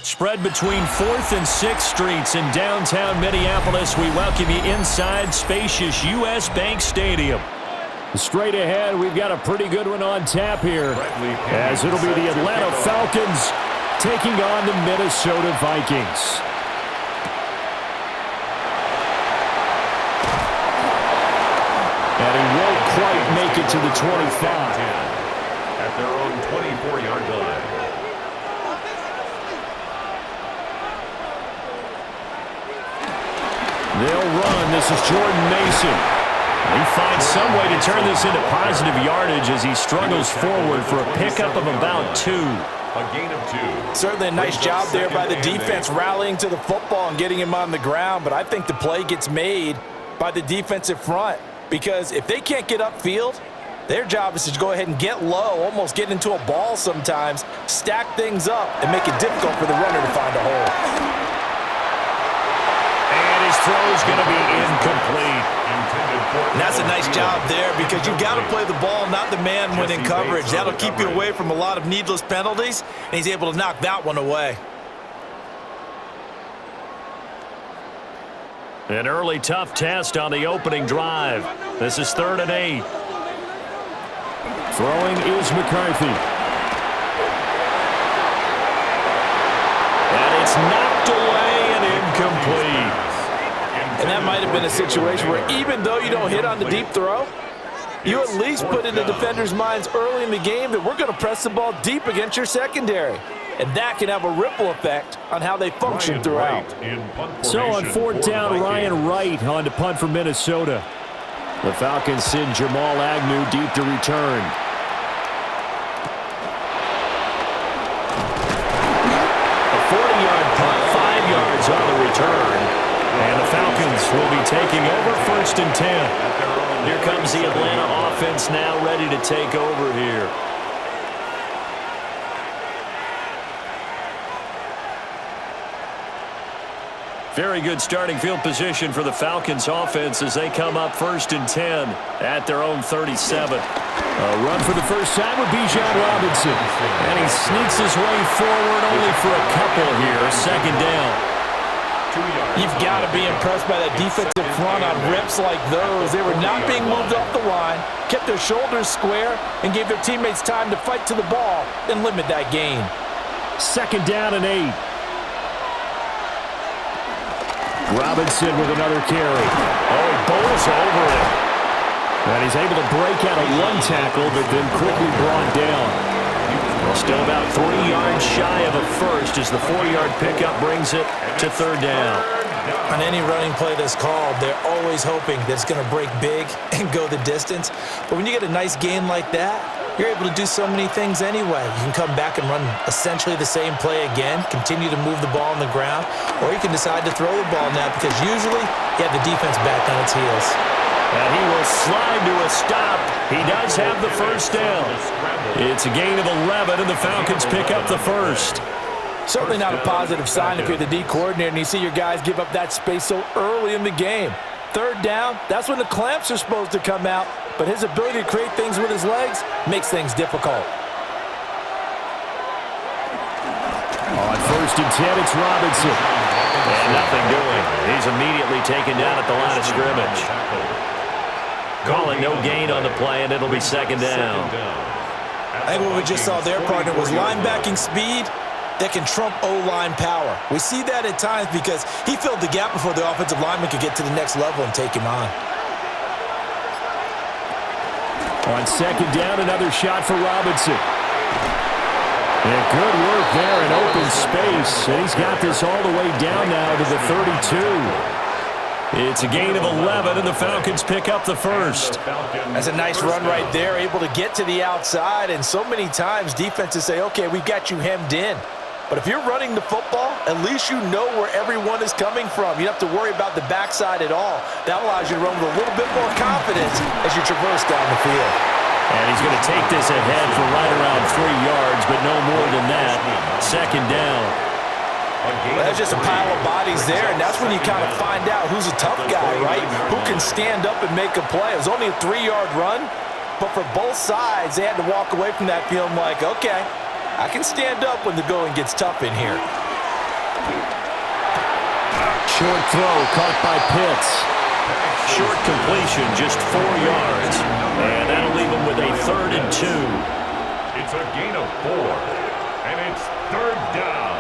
Spread between 4th and 6th Streets in downtown Minneapolis. We welcome you inside spacious U.S. Bank Stadium. Straight ahead, we've got a pretty good one on tap here, as it'll be the Atlanta Falcons taking on the Minnesota Vikings. And he won't quite make it to the 25. At their own 24-yard line. They'll run. This is Jordan Mason. He finds some way to turn this into positive yardage as he struggles forward for a pickup of about 2. A gain of 2. Certainly a nice job there by the defense rallying to the football and getting him on the ground, but I think the play gets made by the defensive front because if they can't get upfield, their job is to go ahead and get low, almost get into a ball sometimes, stack things up, and make it difficult for the runner to find a hole. And his throw is going to be incomplete. And that's a nice job there because you've got to play the ball, not the man when in coverage. That'll keep you away from a lot of needless penalties, and he's able to knock that one away. An early tough test on the opening drive. This is 3rd and 8. Throwing is McCarthy. And it's knocked away and incomplete. And that might have been a situation where even though you don't hit on the deep throw, you at least put in the defender's minds early in the game that we're going to press the ball deep against your secondary. And that can have a ripple effect on how they function throughout. So on 4th down, Ryan Wright on to punt for Minnesota. The Falcons send Jamal Agnew deep to return. A 40-yard punt, 5 yards on the return. And the Falcons will be taking over 1st and 10. Here comes the Atlanta offense now ready to take over here. Very good starting field position for the Falcons offense as they come up 1st and 10 at their own 37. A run for the first time with Bijan Robinson. And he sneaks his way forward only for a couple here. 2nd down. You've got to be impressed by that defensive front on rips like those. They were not being moved off the line, kept their shoulders square, and gave their teammates time to fight to the ball and limit that gain. 2nd down and 8. Robinson with another carry. Oh, he bowls over it. And he's able to break out of one tackle, but then quickly brought down. Well, still about 3 yards shy of a first as the 4-yard pickup brings it to 3rd down. On any running play that's called, they're always hoping that it's going to break big and go the distance. But when you get a nice gain like that, you're able to do so many things anyway. You can come back and run essentially the same play again, continue to move the ball on the ground, or you can decide to throw the ball now because usually you have the defense back on its heels. And he will slide to a stop. He does have the 1st down. It's a gain of 11, and the Falcons pick up the 1st. Certainly not a positive sign if you're the D coordinator and you see your guys give up that space so early in the game. 3rd down, that's when the clamps are supposed to come out, but his ability to create things with his legs makes things difficult. On 1st and 10, it's Robinson. And nothing doing. He's immediately taken down at the line of scrimmage. Calling no gain on the play, and it'll be 2nd down. I think what we just saw there, partner, was linebacking speed that can trump O-line power. We see that at times because he filled the gap before the offensive lineman could get to the next level and take him on. On 2nd down, another shot for Robinson. And good work there in open space. And he's got this all the way down now to the 32. It's a gain of 11, and the Falcons pick up the 1st. That's a nice run right there, able to get to the outside. And so many times defenses say, okay, we've got you hemmed in. But if you're running the football, at least you know where everyone is coming from. You don't have to worry about the backside at all. That allows you to run with a little bit more confidence as you traverse down the field. And he's going to take this ahead for right around 3 yards, but no more than that. 2nd down. Well, there's just a pile of bodies there, and that's when you kind of find out who's a tough guy, right? Who can stand up and make a play. It was only a 3-yard run, but for both sides, they had to walk away from that feeling like, okay, I can stand up when the going gets tough in here. Short throw caught by Pitts. Short completion, just 4 yards. And that'll leave him with a 3rd and 2. It's a gain of 4. And it's 3rd down.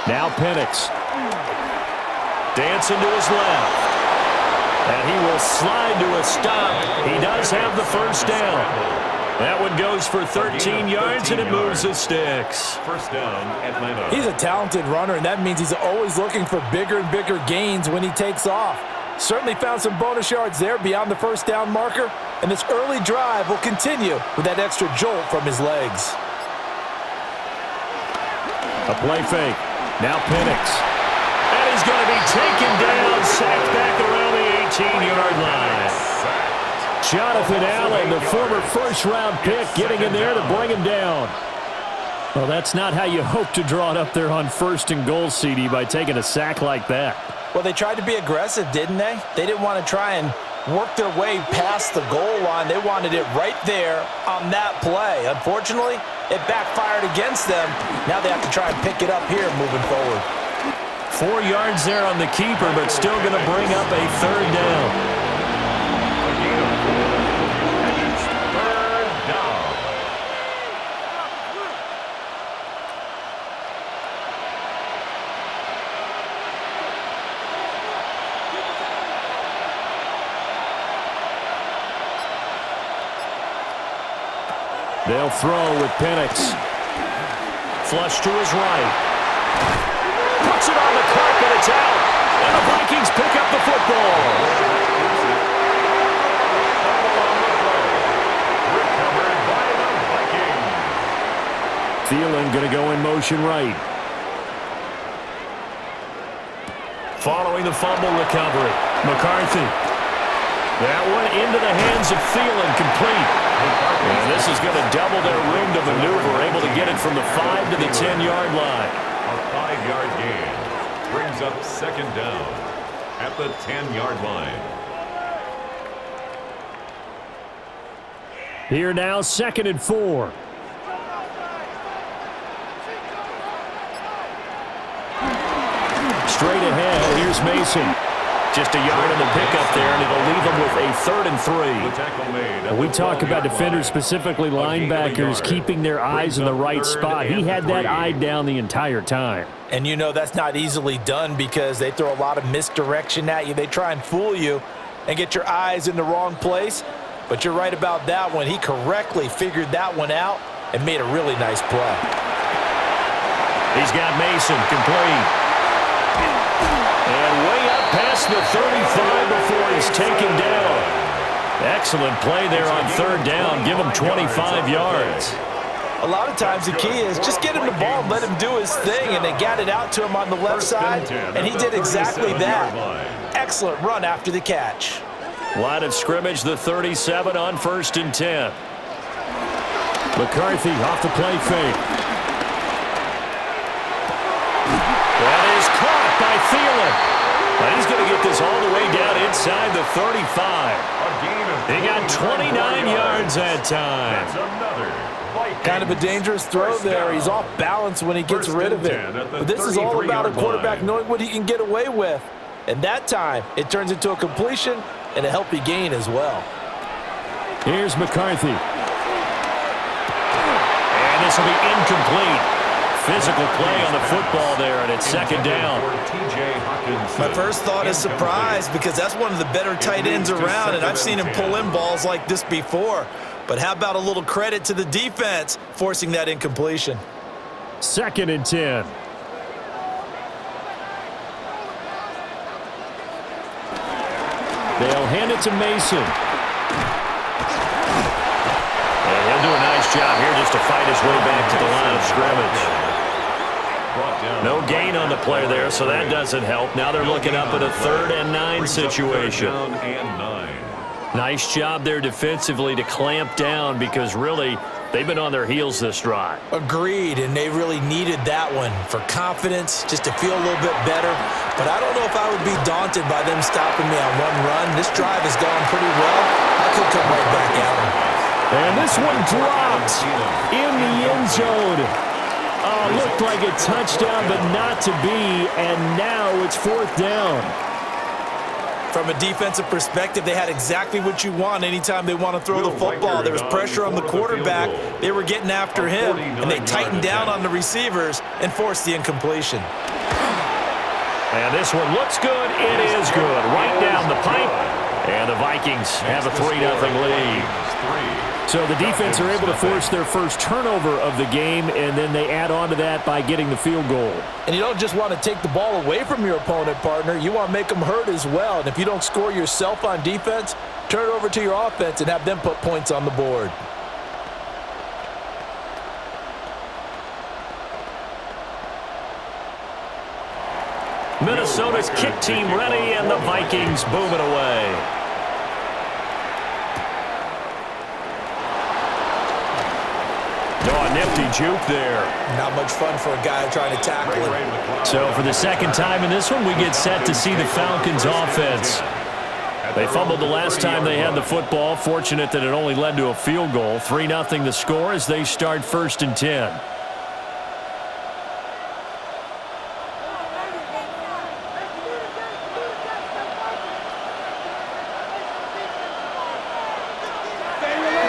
Now Penix. Dancing to his left. And he will slide to a stop. He does have the first down. That one goes for 13 yards, and it moves the sticks. First down, Atlanta. He's a talented runner, and that means he's always looking for bigger and bigger gains when he takes off. Certainly found some bonus yards there beyond the first down marker, and this early drive will continue with that extra jolt from his legs. A play fake. Now Penix. And he's going to be taken down, sacked back around the 18-yard line. Jonathan Allen, the former first-round pick, getting in there to bring him down. Well, that's not how you hope to draw it up there on 1st and goal, CD, by taking a sack like that. Well, they tried to be aggressive, didn't they? They didn't want to try and work their way past the goal line. They wanted it right there on that play. Unfortunately, it backfired against them. Now they have to try and pick it up here moving forward. 4 yards there on the keeper, but still going to bring up a 3rd down. They'll throw with Penix. Flush to his right. Puts it on the carpet. It's out. And the Vikings pick up the football. Recovered by the Vikings. Thielen going to go in motion right. Following the fumble recovery. McCarthy. That one into the hands of Thielen, complete. And this is going to double their room to maneuver, able to get it from the 5 to the 10-yard line. A 5-yard gain brings up 2nd down at the 10-yard line. Here now, 2nd and 4. Straight ahead, here's Mason. Just a yard in the pickup there, and it'll leave them with a 3rd and 3. We talk about defenders, specifically linebackers, keeping their eyes in the right spot. He had that eye down the entire time. And you know that's not easily done because they throw a lot of misdirection at you. They try and fool you and get your eyes in the wrong place. But you're right about that one. He correctly figured that one out and made a really nice play. He's got Mason complete. And way up past the 35 before he's taken down. Excellent play there on 3rd down. Give him 25 yards. A lot of times the key is just get him the ball and let him do his thing, and they got it out to him on the left side, and he did exactly that. Excellent run after the catch. Line of scrimmage, the 37 on 1st and 10. McCarthy off the play fake. That is caught by Thielen. But he's going to get this all the way down inside the 35. He got 29 yards that time. Kind of a dangerous throw there. He's off balance when he gets rid of it. But this is all about a quarterback knowing what he can get away with. And that time, it turns into a completion and a healthy gain as well. Here's McCarthy. And this will be incomplete. Physical play on the football there, and it's 2nd down. My first thought is surprise because that's one of the better tight ends around, and I've seen him pull in balls like this before. But how about a little credit to the defense forcing that incompletion? 2nd and 10. They'll hand it to Mason. And he'll do a nice job here just to fight his way back to the line of scrimmage. No gain on the play there, so that doesn't help. Now they're looking up at a 3rd and 9 situation. Nice job there defensively to clamp down because really They've been on their heels this drive. Agreed, and they really needed that one for confidence, just to feel a little bit better. But I don't know if I would be daunted by them stopping me on one run. This drive has gone pretty well. I could come right back at them. And this one dropped in the end zone. Looked like a touchdown, but not to be, and now it's 4th down. From a defensive perspective, they had exactly what you want anytime they want to throw the football. There was pressure on the quarterback. They were getting after him, and they tightened down on the receivers and forced the incompletion. And this one looks good. It is good. Right down the pipe. And the Vikings have a 3-0 lead. So the defense are able to force their first turnover of the game, and then they add on to that by getting the field goal. And you don't just want to take the ball away from your opponent, partner. You want to make them hurt as well. And if you don't score yourself on defense, turn it over to your offense and have them put points on the board. Minnesota's kick team ready, and the Vikings boom it away. Oh, a nifty juke there. Not much fun for a guy trying to tackle him. So for the second time in this one, we get set to see the Falcons offense. They fumbled the last time they had the football. Fortunate that it only led to a field goal. 3-0 the score as they start 1st and 10.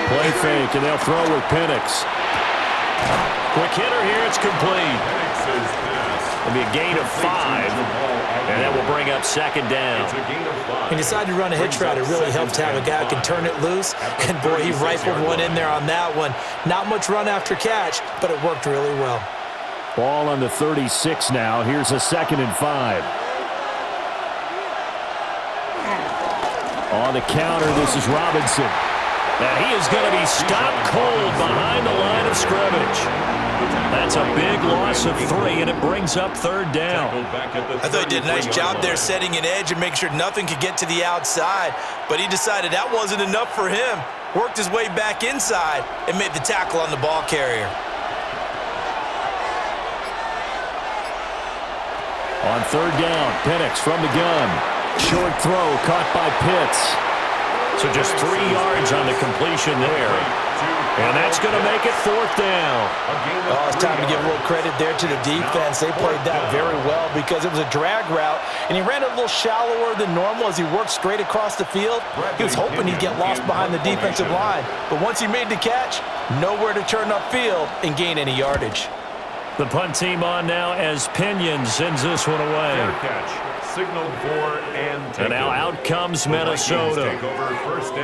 Play fake, and they'll throw with Penix. Quick hitter here, it's complete. It'll be a gain of 5, and that will bring up 2nd down. He decided to run a hitch route. It really helped to have a guy who can turn it loose, and boy, he rifled one in there on that one. Not much run after catch, but it worked really well. Ball on the 36 now. Here's a 2nd and 5. On the counter, this is Robinson. And he is going to be stopped cold behind the line of scrimmage. That's a big loss of 3, and it brings up 3rd down. I thought he did a nice job there setting an edge and making sure nothing could get to the outside. But he decided that wasn't enough for him. Worked his way back inside and made the tackle on the ball carrier. On 3rd down, Penix from the gun. Short throw caught by Pitts. So just 3 yards on the completion there. And that's going to make it 4th down. Oh, it's time to give a little credit there to the defense. They played that very well because it was a drag route, and he ran it a little shallower than normal as he worked straight across the field. He was hoping he'd get lost behind the defensive line, but once he made the catch, nowhere to turn upfield and gain any yardage. The punt team on now as Pinion sends this one away. Fair catch. Signaled for and now out comes Minnesota.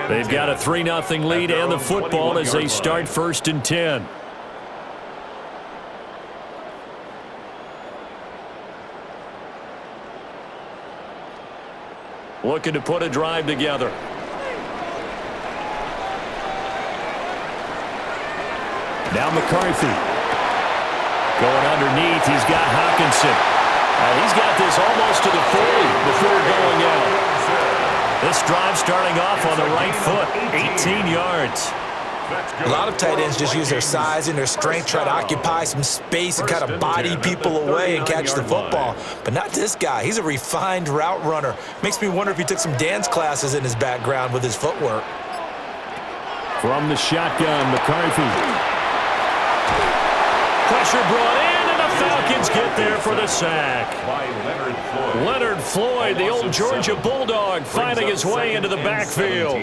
They've got a 3-0 lead and the football as they start 1st and 10. Looking to put a drive together. Now McCarthy. Going underneath, he's got Hawkinson. He's got this almost to the 40 before going out. This drive starting off on the right foot, 18 yards. A lot of tight ends just use their size and their strength, try to occupy some space and kind of body people away and catch the football. But not this guy. He's a refined route runner. Makes me wonder if he took some dance classes in his background with his footwork. From the shotgun, McCarthy. Pressure brought in. Falcons get there for the sack. Leonard Floyd, the old Georgia Bulldog, finding his way into the backfield.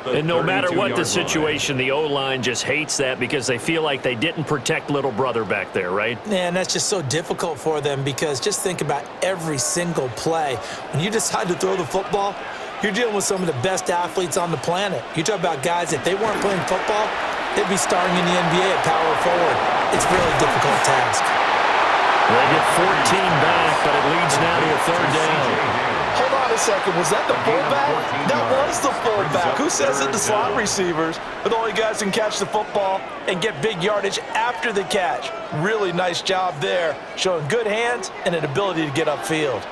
And no matter what the situation, the O-line just hates that because they feel like they didn't protect little brother back there, right? Man, that's just so difficult for them because just think about every single play. When you decide to throw the football, you're dealing with some of the best athletes on the planet. You talk about guys, if they weren't playing football, they'd be starting in the NBA at power forward. It's a really difficult task. They get 14 back, but it leads now to a 3rd down. Hold on a second. Was that the fullback? That was the fullback. Who says it? The slot receivers are the only guys who can catch the football and get big yardage after the catch. Really nice job there, showing good hands and an ability to get upfield.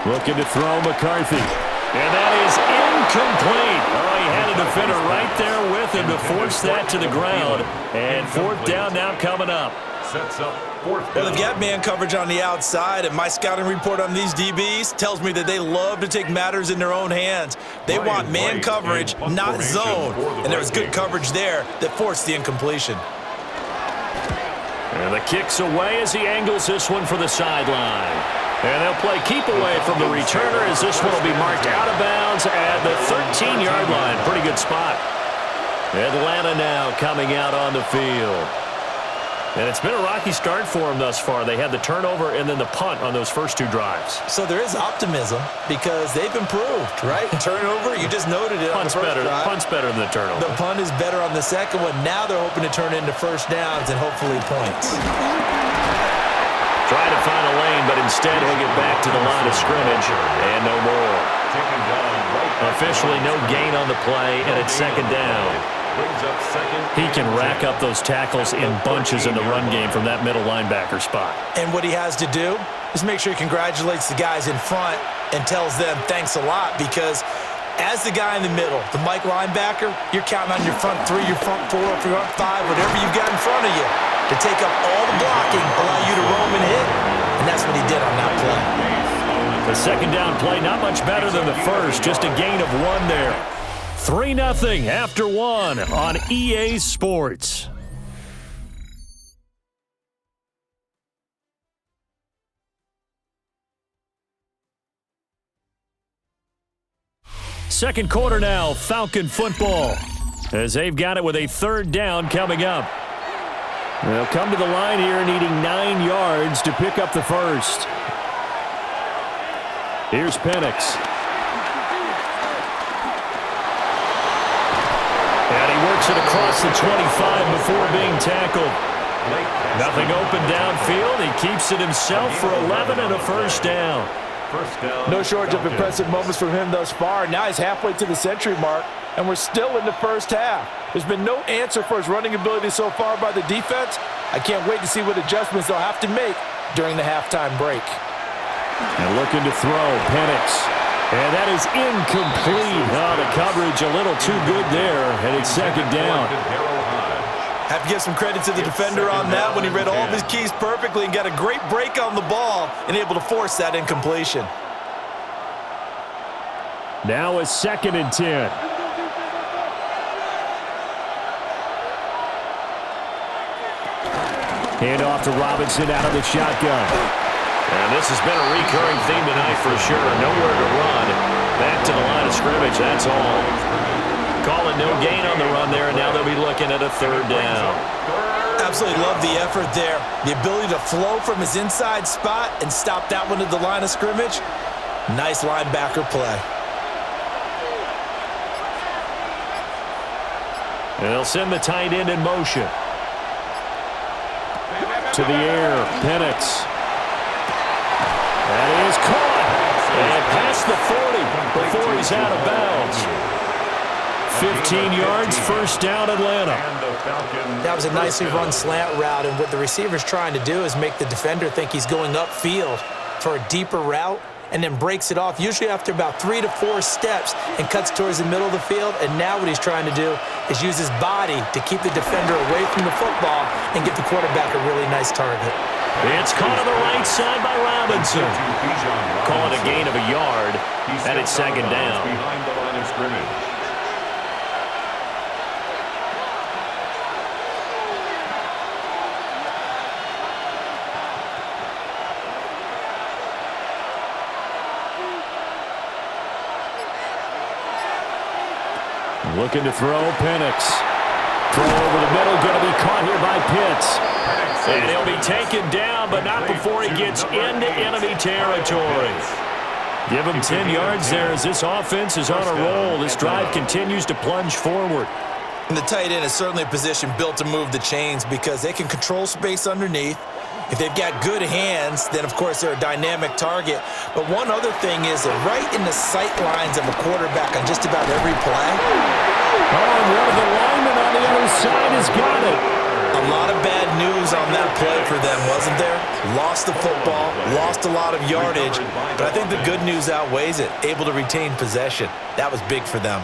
Looking to throw McCarthy. And that is incomplete. Oh, he had a defender right there with him to force that to the ground. And fourth down now coming up. Sets up fourth down. Well, they've got man coverage on the outside, and my scouting report on these DBs tells me that they love to take matters in their own hands. They want man coverage, not zone. And there was good coverage there that forced the incompletion. And the kick's away as he angles this one for the sideline. And they'll play keep away from the returner as this one will be marked out of bounds at the 13-yard line. Pretty good spot. Atlanta now coming out on the field. And it's been a rocky start for them thus far. They had the turnover and then the punt on those first two drives. So there is optimism because they've improved, right? Turnover, you just noted it on the first drive. Punt's better than the turnover. The punt is better on the second one. Now they're hoping to turn into first downs and hopefully points. Trying to find a lane, but instead he'll get back to the line of scrimmage and no more. Officially no gain on the play, and it's second down. He can rack up those tackles in bunches in the run game from that middle linebacker spot. And what he has to do is make sure he congratulates the guys in front and tells them thanks a lot, because as the guy in the middle, the Mike linebacker, you're counting on your front three, your front four, your front five, whatever you've got in front of you to take up all the blocking, allow you to roam and hit. And that's what he did on that play. The second down play, not much better than the first, just a gain of one there. 3-0 after one on EA Sports. Second quarter now, Falcon football, as they've got it with a third down coming up. They'll come to the line here needing 9 yards to pick up the first. Here's Penix. And he works it across the 25 before being tackled. Nothing open downfield. He keeps it himself for 11 and a first down. No shortage of impressive moments from him thus far. Now he's halfway to the century mark, and we're still in the first half. There's been no answer for his running ability so far by the defense. I can't wait to see what adjustments they'll have to make during the halftime break. And looking to throw, Penix. And that is incomplete. Oh, the coverage a little too good there, and it's second down. Have to give some credit to the defender on that when he read all of his keys perfectly and got a great break on the ball and able to force that incompletion. Now a 2nd and 10. Hand off to Robinson out of the shotgun. And this has been a recurring theme tonight for sure. Nowhere to run. Back to the line of scrimmage, that's all. Calling no gain on the run there, and now they'll be looking at a third down. Absolutely love the effort there. The ability to flow from his inside spot and stop that one at the line of scrimmage. Nice linebacker play. And they'll send the tight end in motion. To the air, Penix. That is caught. And past the 40 before he's out of bounds. 15 yards, first down, Atlanta. That was a nicely run slant route, and what the receiver's trying to do is make the defender think he's going upfield for a deeper route, and then breaks it off, usually after about 3 to 4 steps, and cuts towards the middle of the field. And now what he's trying to do is use his body to keep the defender away from the football and get the quarterback a really nice target. It's caught on the right side by Robinson. Calling a gain of a yard, and it's second down. Behind the line of scrimmage. Looking to throw, Penix. Throw over the middle, going to be caught here by Pitts. And he'll be taken down, but not before he gets into enemy territory. Give him 10 yards there as this offense is on a roll. This drive continues to plunge forward. And the tight end is certainly a position built to move the chains because they can control space underneath. If they've got good hands, then, of course, they're a dynamic target. But one other thing is that right in the sight lines of a quarterback on just about every play. Oh, and one of the linemen on the other side has got it. A lot of bad news on that play for them, wasn't there? Lost the football, lost a lot of yardage, but I think the good news outweighs it. Able to retain possession. That was big for them.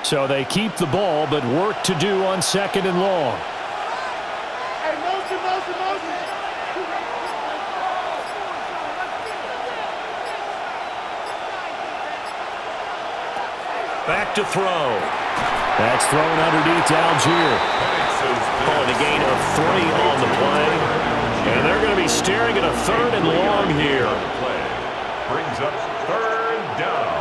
So they keep the ball, but work to do on 2nd and long. Back to throw. That's thrown underneath to Algier. Oh, the gain of 3 on the play. And they're going to be staring at a 3rd and long here. Brings up 3rd down.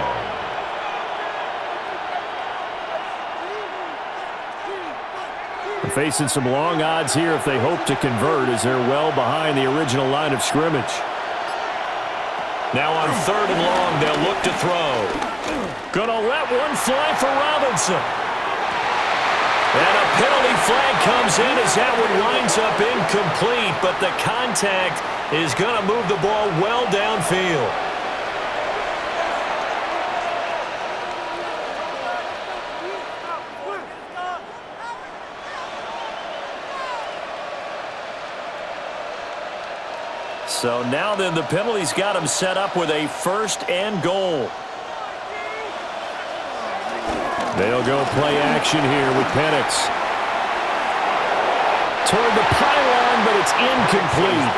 They're facing some long odds here if they hope to convert, as they're well behind the original line of scrimmage. Now on 3rd and long, they'll look to throw. Gonna let one fly for Robinson. And a penalty flag comes in as that one winds up incomplete, but the contact is going to move the ball well downfield. So now then, the penalty's got him set up with a 1st and goal. They'll go play action here with Penix. Toward the pylon, but it's incomplete.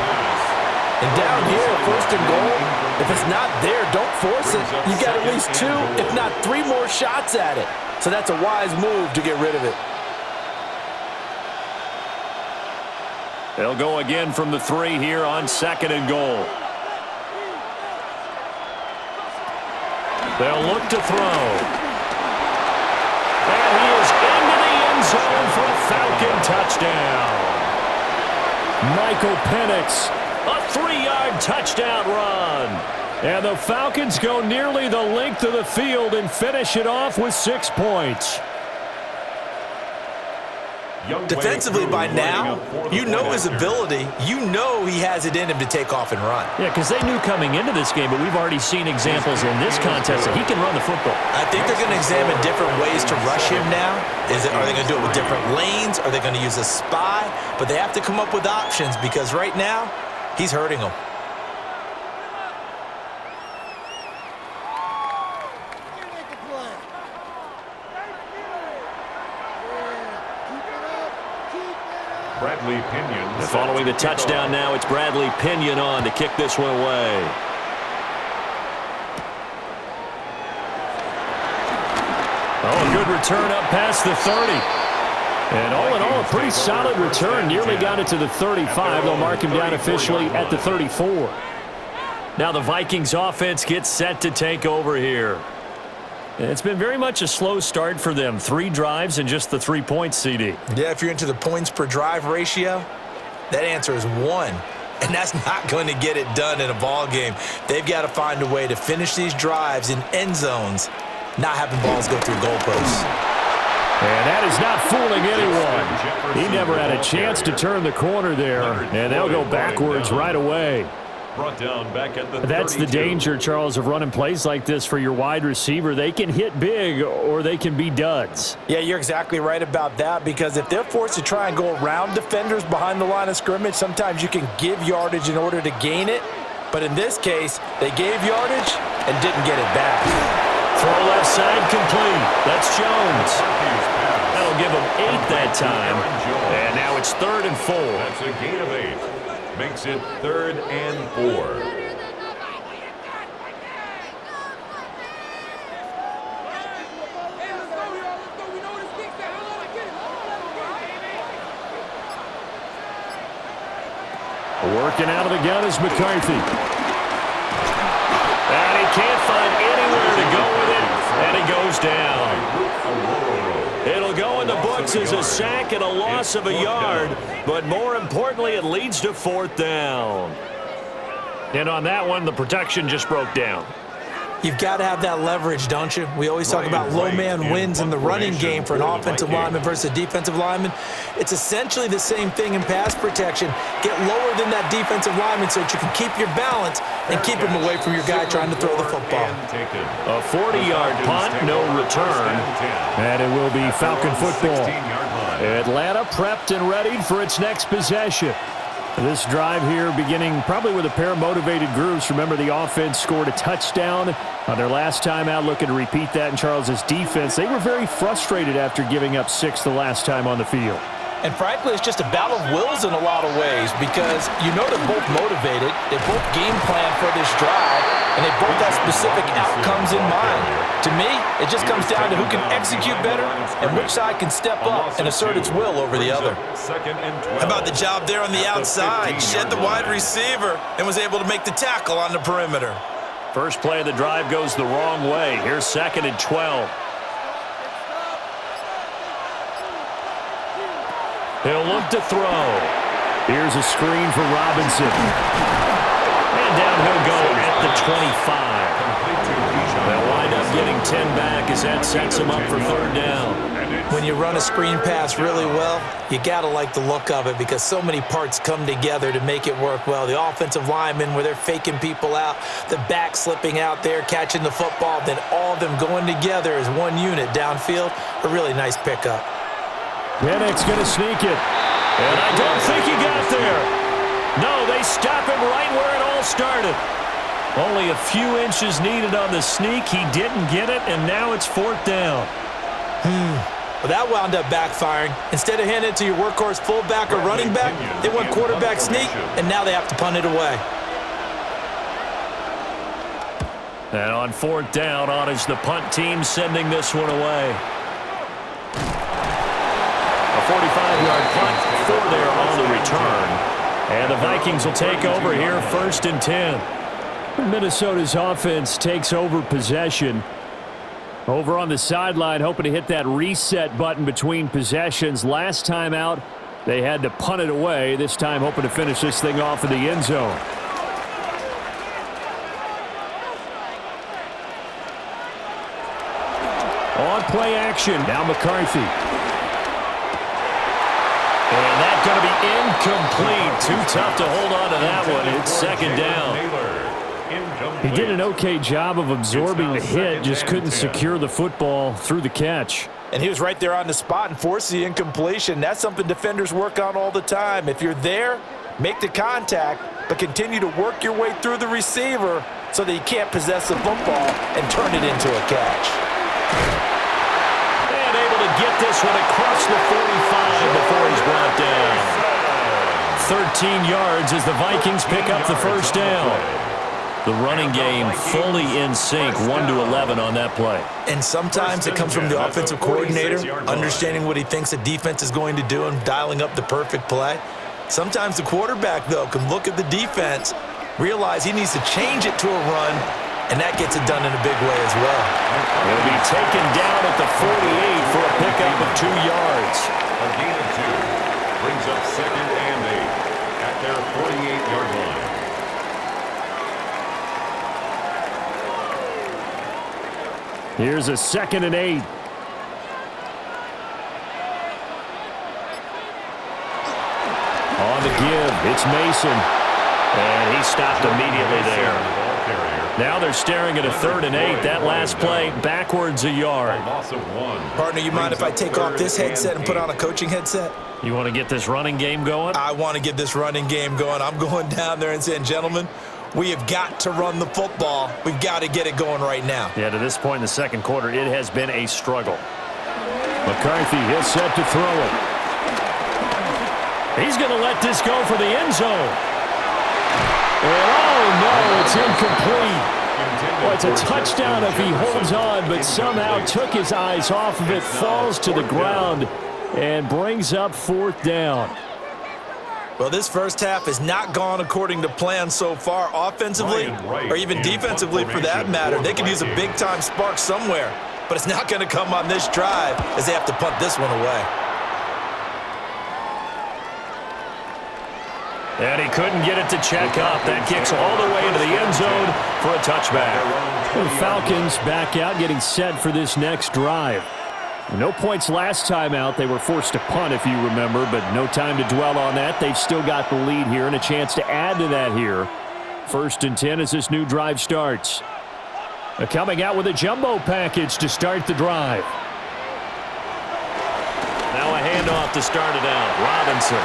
And down here, 1st and goal, if it's not there, don't force it. You've got at least 2, if not 3 more shots at it. So that's a wise move to get rid of it. They'll go again from the 3 here on 2nd and goal. They'll look to throw. And he is into the end zone for a Falcon touchdown. Michael Penix, a 3-yard touchdown run. And the Falcons go nearly the length of the field and finish it off with 6 points. Defensively by now, you know his ability. You know he has it in him to take off and run. Yeah, because they knew coming into this game, but we've already seen examples in this contest that he can run the football. I think they're going to examine different ways to rush him now. Are they going to do it with different lanes? Are they going to use a spy? But they have to come up with options because right now, he's hurting them. Bradley Pinion. And following the touchdown now, it's Bradley Pinion on to kick this one away. Oh, a good return up past the 30. And all in all, a pretty solid return. Nearly got it to the 35. They'll mark him down officially at the 34. Now the Vikings offense gets set to take over here. It's been very much a slow start for them. 3 drives and just the 3 points, CD. Yeah, if you're into the points per drive ratio, that answer is 1. And that's not going to get it done in a ball game. They've got to find a way to finish these drives in end zones, not having balls go through goalposts. And that is not fooling anyone. He never had a chance to turn the corner there, and they'll go backwards right away. Brought down back at the That's 32. the danger, Charles, of running plays like this for your wide receiver. They can hit big or they can be duds. Yeah, you're exactly right about that because if they're forced to try and go around defenders behind the line of scrimmage, sometimes you can give yardage in order to gain it. But in this case, they gave yardage and didn't get it back. Throw left side complete. That's Jones. That'll give them 8 that time. And now it's 3rd and 4. That's a gain of 8. Makes it 3rd and 4. Working out of the gun is McCarthy. And he can't find anywhere to go with it, and he goes down. It'll go in the books as a sack and a loss of a yard, but more importantly, it leads to 4th down. And on that one, the protection just broke down. You've got to have that leverage, don't you? We always talk about low man wins in the running game for an offensive lineman versus a defensive lineman. It's essentially the same thing in pass protection. Get lower than that defensive lineman so that you can keep your balance and keep him away from your guy trying to throw the football. A 40-yard punt, no return, and it will be Falcon football. Atlanta prepped and ready for its next possession. This drive here beginning probably with a pair of motivated groups. Remember, the offense scored a touchdown on their last time out, looking to repeat that in Charles's defense. They were very frustrated after giving up 6 the last time on the field. And frankly, it's just a battle of wills in a lot of ways because you know they're both motivated, they both game plan for this drive, and they both have specific outcomes in mind. To me, it just comes down to who can execute better and which side can step up and assert its will over the other. How about the job there on the outside? Shed the wide receiver and was able to make the tackle on the perimeter. First play of the drive goes the wrong way. Here's 2nd and 12. He'll look to throw. Here's a screen for Robinson. And down he'll go at the 25. They'll wind up getting 10 back as that sets him up for 3rd down. When you run a screen pass really well, you got to like the look of it because so many parts come together to make it work well. The offensive linemen where they're faking people out, the back slipping out there, catching the football, then all of them going together as one unit downfield. A really nice pickup. Pennick's going to sneak it. And I don't think he got there. No, they stop him right where it all started. Only a few inches needed on the sneak. He didn't get it, and now it's 4th down. Well, that wound up backfiring. Instead of handing it to your workhorse fullback or running back, they went quarterback sneak, and now they have to punt it away. And on 4th down, on is the punt team sending this one away. A 45-yard punt for there on the return. And the Vikings will take over here 1st and 10. Minnesota's offense takes over possession. Over on the sideline, hoping to hit that reset button between possessions. Last time out, they had to punt it away. This time, hoping to finish this thing off in the end zone. On play action, now McCarthy. And that's going to be incomplete. Too tough to hold on to that one. It's 2nd down. He did an okay job of absorbing the hit, just couldn't secure the football through the catch. And he was right there on the spot and forced the incompletion. That's something defenders work on all the time. If you're there, make the contact, but continue to work your way through the receiver so that he can't possess the football and turn it into a catch. And able to get this one across the 45 before he's brought down. 13 yards as the Vikings pick up the 1st down. The running game fully in sync, 1-11 on that play. And sometimes it comes from the offensive coordinator, understanding what he thinks the defense is going to do and dialing up the perfect play. Sometimes the quarterback, though, can look at the defense, realize he needs to change it to a run, and that gets it done in a big way as well. He'll be taken down at the 48 for a pickup of 2 yards. A gain of 2 brings up 2nd and 8 at their 48-yard line. Here's a 2nd and 8. On the give, it's Mason. And he stopped immediately there. Now they're staring at a 3rd and 8. That last play, backwards a yard. Partner, you mind if I take off this headset and put on a coaching headset? You want to get this running game going? I want to get this running game going. I'm going down there and saying, gentlemen, we have got to run the football. We've got to get it going right now. Yeah, to this point in the 2nd quarter, it has been a struggle. McCarthy, he'll set to throw it. He's going to let this go for the end zone. And oh, no, it's incomplete. Well, it's a touchdown if he holds on, but somehow took his eyes off of it, falls to the ground, and brings up 4th down. Well, this first half has not gone according to plan so far, offensively or even defensively for that matter. They could use a big-time spark somewhere, but it's not going to come on this drive as they have to punt this one away. And he couldn't get it to check up. That kicks all the way into the end zone for a touchback. The Falcons back out, getting set for this next drive. No points last time out. They were forced to punt, if you remember, but no time to dwell on that. They've still got the lead here and a chance to add to that here. 1st and 10 as this new drive starts. They're coming out with a jumbo package to start the drive. Now a handoff to start it out. Robinson.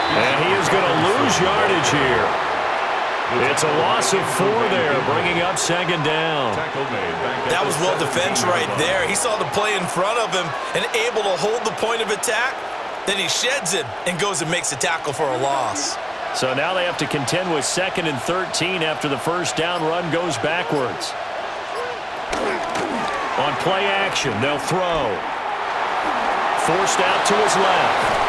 And he is going to lose yardage here. It's a loss of 4 there, bringing up 2nd down. That was well defense right there. He saw the play in front of him and able to hold the point of attack. Then he sheds it and goes and makes a tackle for a loss. So now they have to contend with 2nd and 13 after the first down run goes backwards. On play action, they'll throw. Forced out to his left.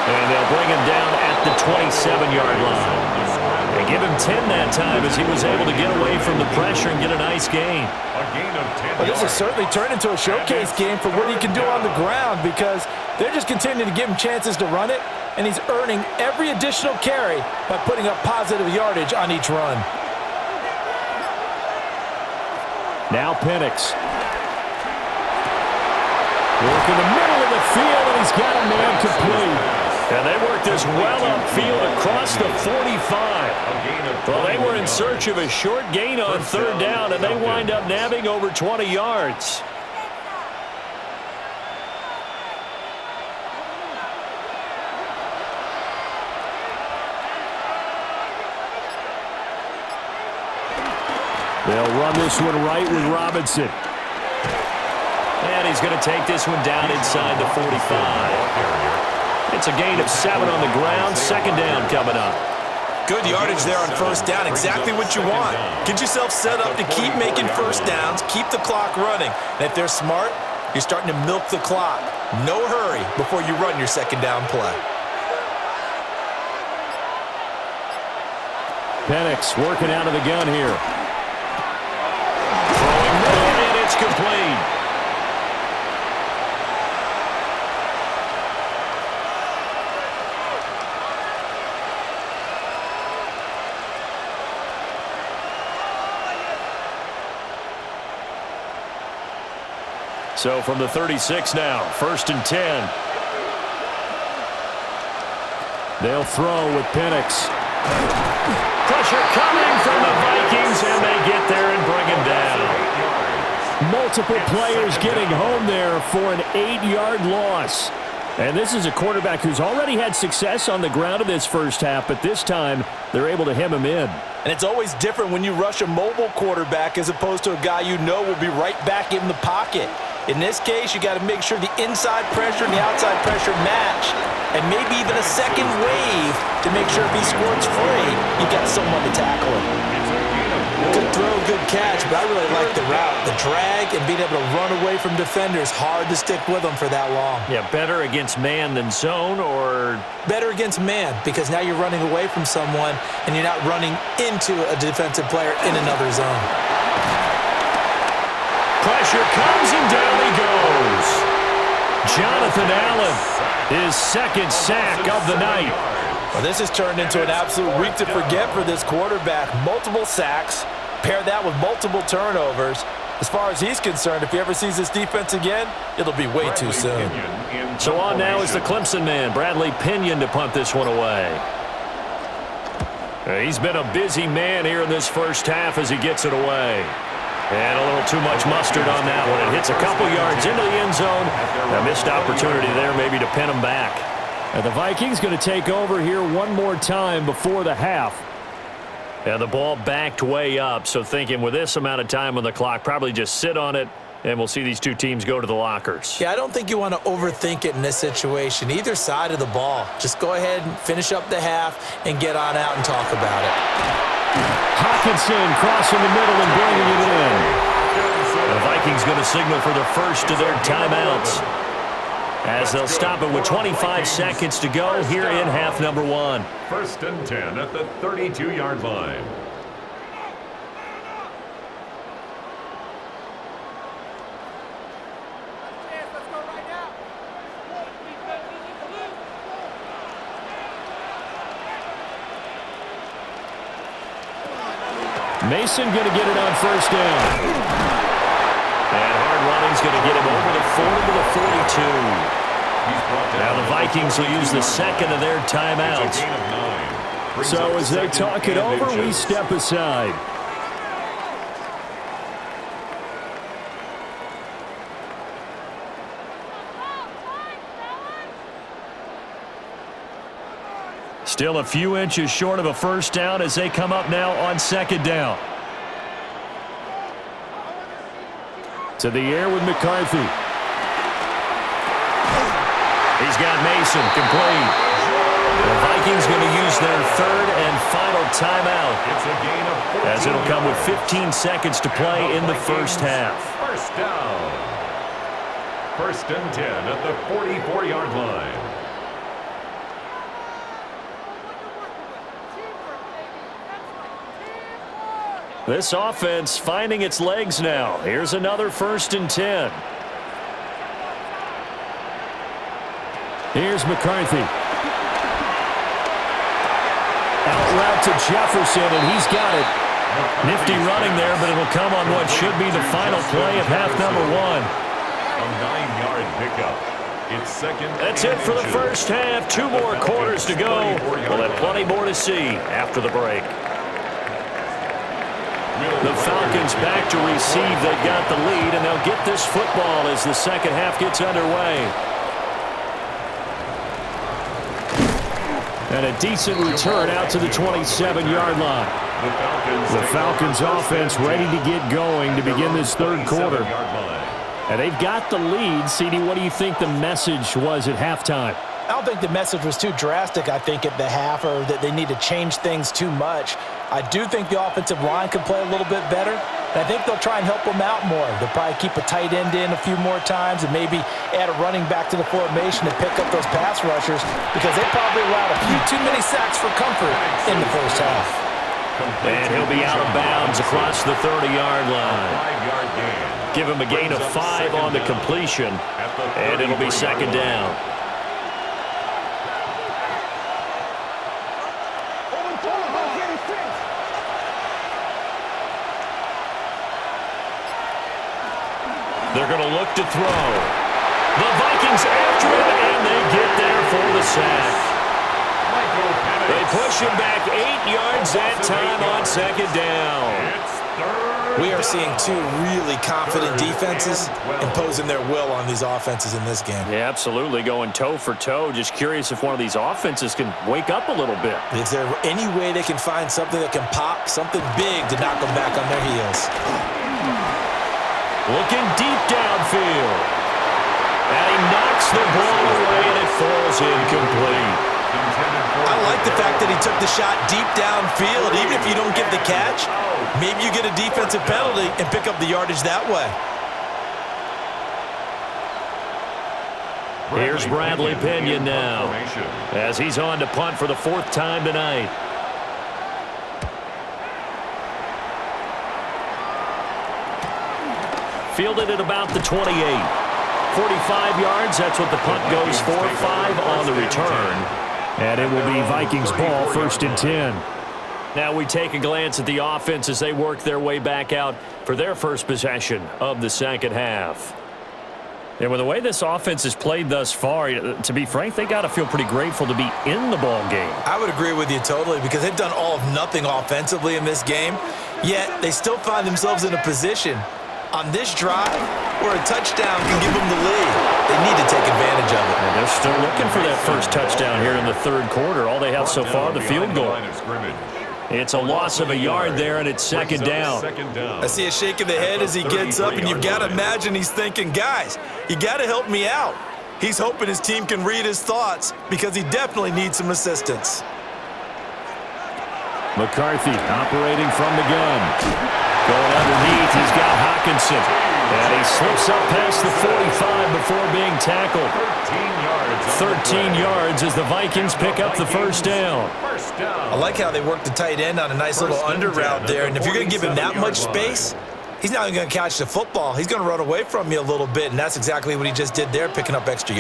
And they'll bring him down at the 27-yard line. They give him 10 that time as he was able to get away from the pressure and get a nice gain. A gain of 10 Well, this has yards. certainly turned into a showcase game for what he can do on the ground because they're just continuing to give him chances to run it, and he's earning every additional carry by putting up positive yardage on each run. Now Penix. Work in the middle of the field, and he's got a man complete. And they worked this well upfield across the 45. Well, they were in search of a short gain on 3rd down, and they wind up nabbing over 20 yards. They'll run this one right with Robinson. And he's going to take this one down inside the 45. It's a gain of 7 on the ground. 2nd down coming up. Good yardage there on 1st down. Exactly what you want. Get yourself set up to keep making 1st downs, keep the clock running. And if they're smart, you're starting to milk the clock. No hurry before you run your 2nd down play. Penix working out of the gun here. Throwing middle, and it's complete. So from the 36 now, 1st and 10. They'll throw with Penix. Pressure coming from the Vikings, and they get there and bring him down. Multiple players getting home there for an 8-yard loss. And this is a quarterback who's already had success on the ground in this first half, but this time they're able to hem him in. And it's always different when you rush a mobile quarterback as opposed to a guy you know will be right back in the pocket. In this case, you got to make sure the inside pressure and the outside pressure match, and maybe even a second wave to make sure if he squirts free, you've got someone to tackle him. Good throw, good catch, but I really like the route. The drag and being able to run away from defenders, hard to stick with them for that long. Yeah, better against man than zone, or? Better against man, because now you're running away from someone and you're not running into a defensive player in another zone. Pressure comes and down he goes. Jonathan Allen, his 2nd sack of the night. Well, this has turned into an absolute week to forget for this quarterback. Multiple sacks, pair that with multiple turnovers. As far as he's concerned, if he ever sees this defense again, it'll be way too soon. So on now is the Clemson man, Bradley Pinion, to punt this one away. He's been a busy man here in this first half as he gets it away. And a little too much mustard on that one. It hits a couple yards into the end zone. A missed opportunity there maybe to pin him back. And the Vikings going to take over here one more time before the half. And the ball backed way up, so thinking with this amount of time on the clock, probably just sit on it, and we'll see these two teams go to the lockers. Yeah, I don't think you want to overthink it in this situation, either side of the ball. Just go ahead and finish up the half and get on out and talk about it. Hawkinson crossing the middle and bringing it in. The Vikings going to signal for the first of their timeouts, as they'll stop it with 25 seconds to go here in half number 1. 1st and 10 at the 32-yard line. Mason going to get it on first down. And hard running's going to get him over the 40 to the 42. Now the Vikings will use the second of their timeouts. So as they talk it over, we step aside. Still a few inches short of a first down as they come up now on second down. To the air with McCarthy. He's got Mason complete. The Vikings going to use their third and final timeout, as it'll come with 15 seconds to play in the first half. First down. First and 10 at the 44-yard line. This offense finding its legs now. Here's another first and 10. Here's McCarthy. Out route to Jefferson, and he's got it. Nifty running there, but it'll come on what should be the final play of half number 1. A 9-yard pickup. It's second. That's it for the first half. 2 more quarters to go. We'll have plenty more to see after the break. The Falcons back to receive. They've got the lead, and they'll get this football as the second half gets underway. And a decent return out to the 27-yard line. The Falcons offense ready to get going to begin this third quarter. And they've got the lead. CD, what do you think the message was at halftime? I don't think the message was too drastic, I think, at the half, or that they need to change things too much. I do think the offensive line can play a little bit better, and I think they'll try and help them out more. They'll probably keep a tight end in a few more times and maybe add a running back to the formation to pick up those pass rushers, because they probably allowed a few too many sacks for comfort in the first half. And he'll be out of bounds across the 30-yard line. Give him a gain of 5 on the completion, and it'll be second down. They're going to look to throw. The Vikings after him, and they get there for the sack. They push him back 8 yards that time on second down. We are seeing 2 really confident defenses imposing their will on these offenses in this game. Yeah, absolutely, going toe for toe. Just curious if one of these offenses can wake up a little bit. Is there any way they can find something that can pop, something big to knock them back on their heels? Looking deep downfield. And he knocks the ball away, and it falls incomplete. I like the fact that he took the shot deep downfield. Even if you don't get the catch, maybe you get a defensive penalty and pick up the yardage that way. Here's Bradley Pinion now, as he's on to punt for the 4th time tonight. Fielded at about the 28. 45 yards, that's what the punt goes for. 5 on the return. And it will be Vikings ball, 1st and 10. Now we take a glance at the offense as they work their way back out for their first possession of the second half. And with the way this offense has played thus far, to be frank, they got to feel pretty grateful to be in the ball game. I would agree with you totally, because they've done all of nothing offensively in this game, yet they still find themselves in a position on this drive where a touchdown can give them the lead. They need to take advantage of it. And they're still looking for that first touchdown here in the third quarter. All they have so far, the field goal. It's a loss of a yard there, and it's second down. I see a shake of the head as he gets up, and you've got to imagine he's thinking, guys, you got to help me out. He's hoping his team can read his thoughts, because he definitely needs some assistance. McCarthy operating from the gun. Going underneath, he's got Hawkinson. And he slips up past the 45 before being tackled. 13 yards as the Vikings pick up the first down. I like how they work the tight end on a nice little under route there. And if you're going to give him that much space, he's not even going to catch the football. He's going to run away from you a little bit, and that's exactly what he just did there, picking up extra